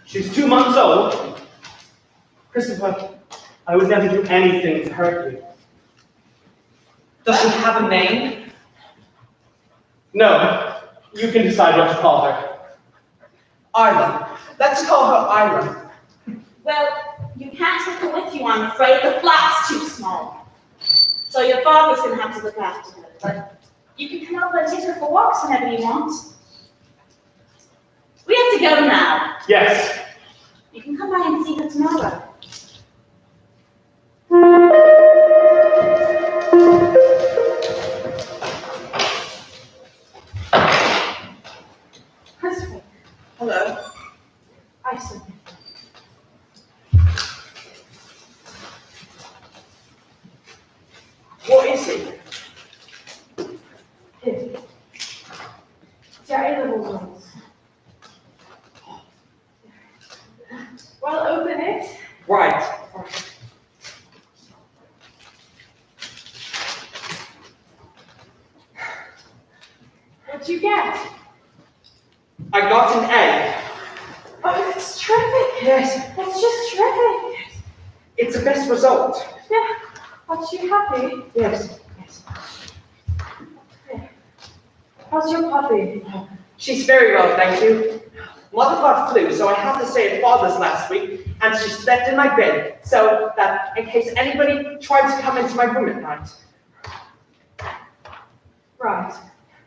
She's 2 months old. Christopher, I would never do anything to hurt you. Does she have a name? No, you can decide what to call her. Isla. Let's call her Isla. Well, you can't take her with you, I'm afraid. The flat's too small. So your father's going to have to look after her. But you can come over and take her for walks whenever you want. We have to go now. Yes. You can come by and see her tomorrow. Christopher, Hello. Iceland. What is it? Here. It's our A-level ones. Well, open it. Right. What'd you get? I got an A. Oh, it's terrific. Yes. That's just terrific. It's the best result. Yeah. Aren't you happy? Yes. How's your puppy? She's very well, thank you. Mother got flu, so I had to stay at Father's last week, and she slept in my bed, so that in case anybody tried to come into my room at night. Right.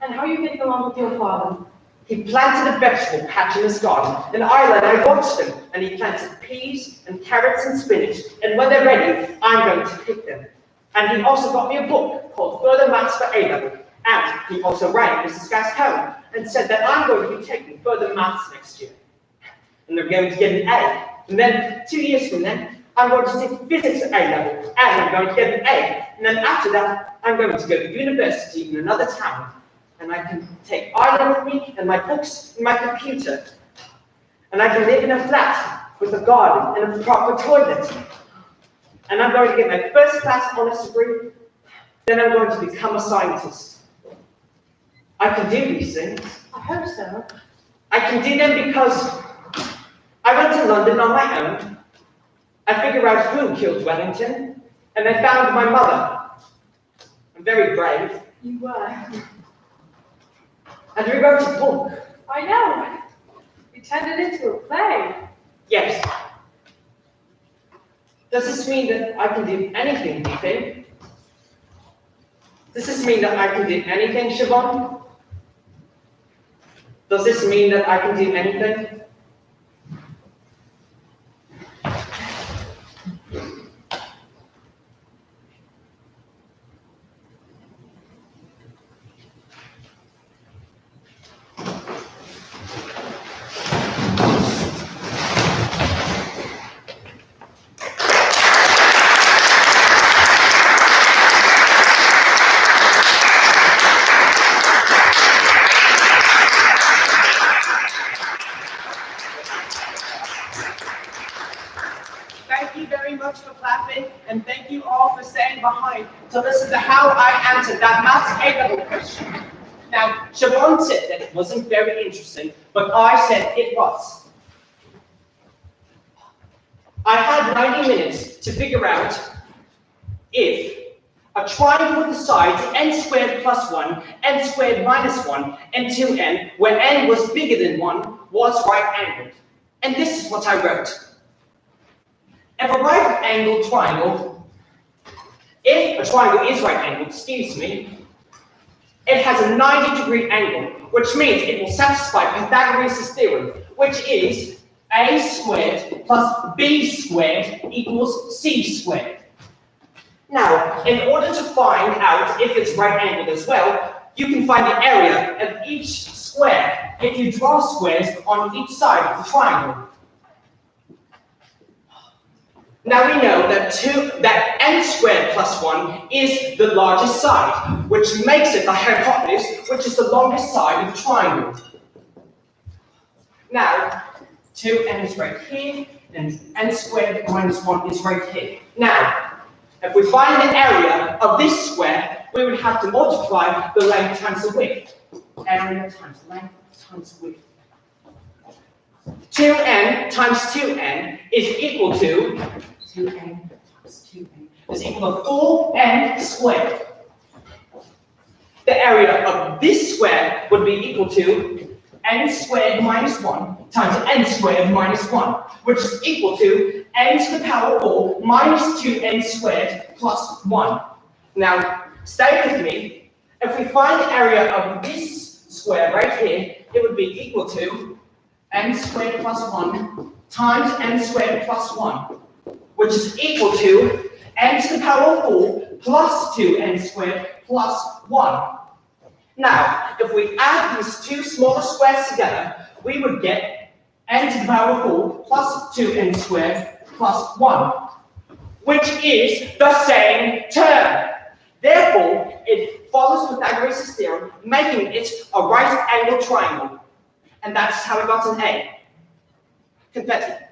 And how are you getting along with your father? He planted a vegetable patch in his garden, and Isla and I watched him, and he planted peas and carrots and spinach, and when they're ready, I'm going to pick them. And he also got me a book called Further Maths for A-Level, and he also rang Mrs. Gascoigne and said that I'm going to be taking further maths next year. And they're going to get an A. And then 2 years from then, I'm going to take physics at A-Level, and I'm going to get an A. And then after that, I'm going to go to university in another town. And I can take Isla with me, and my books, and my computer. And I can live in a flat with a garden and a proper toilet. And I'm going to get my first class honours degree. Then I'm going to become a scientist. I can do these things. I hope so. I can do them because I went to London on my own. I figured out who killed Wellington, and I found my mother. I'm very brave. You were. And we wrote a book. I know. You turned it into a play. Yes. Does this mean that I can do anything, do you think? Does this mean that I can do anything, Siobhan? Does this mean that I can do anything? Thank you very much for clapping, and thank you all for staying behind to listen to how I answered that maths A-level question. Now, Siobhan said that it wasn't very interesting, but I said it was. I had 90 minutes to figure out if a triangle with the sides n squared plus 1, n squared minus 1, and 2n, where n was bigger than 1, was right-angled. And this is what I wrote. If a right-angled triangle, if a triangle is right-angled, excuse me, it has a 90-degree angle, which means it will satisfy Pythagoras' theorem, which is a squared plus b squared equals c squared. Now, in order to find out if it's right-angled as well, you can find the area of each square if you draw squares on each side of the triangle. Now we know that n squared plus 1 is the largest side, which makes it the hypotenuse, which is the longest side of the triangle. Now, 2n is right here, and n squared minus 1 is right here. Now, if we find the area of this square, we would have to multiply the length times the width. Area times length times width. 2n times 2n is equal to 2n times 2n is equal to 4n squared. The area of this square would be equal to n squared minus 1 times n squared minus 1, which is equal to n to the power 4 minus 2n squared plus 1. Now, stay with me. If we find the area of this square right here, it would be equal to n squared plus 1 times n squared plus 1, which is equal to n to the power 4 plus 2n squared plus 1. Now, if we add these two smaller squares together, we would get n to the power 4 plus 2n squared plus 1, which is the same term. Therefore, it follows Pythagoras' theorem, making it a right-angled triangle. And that's how we got an A. Confetti.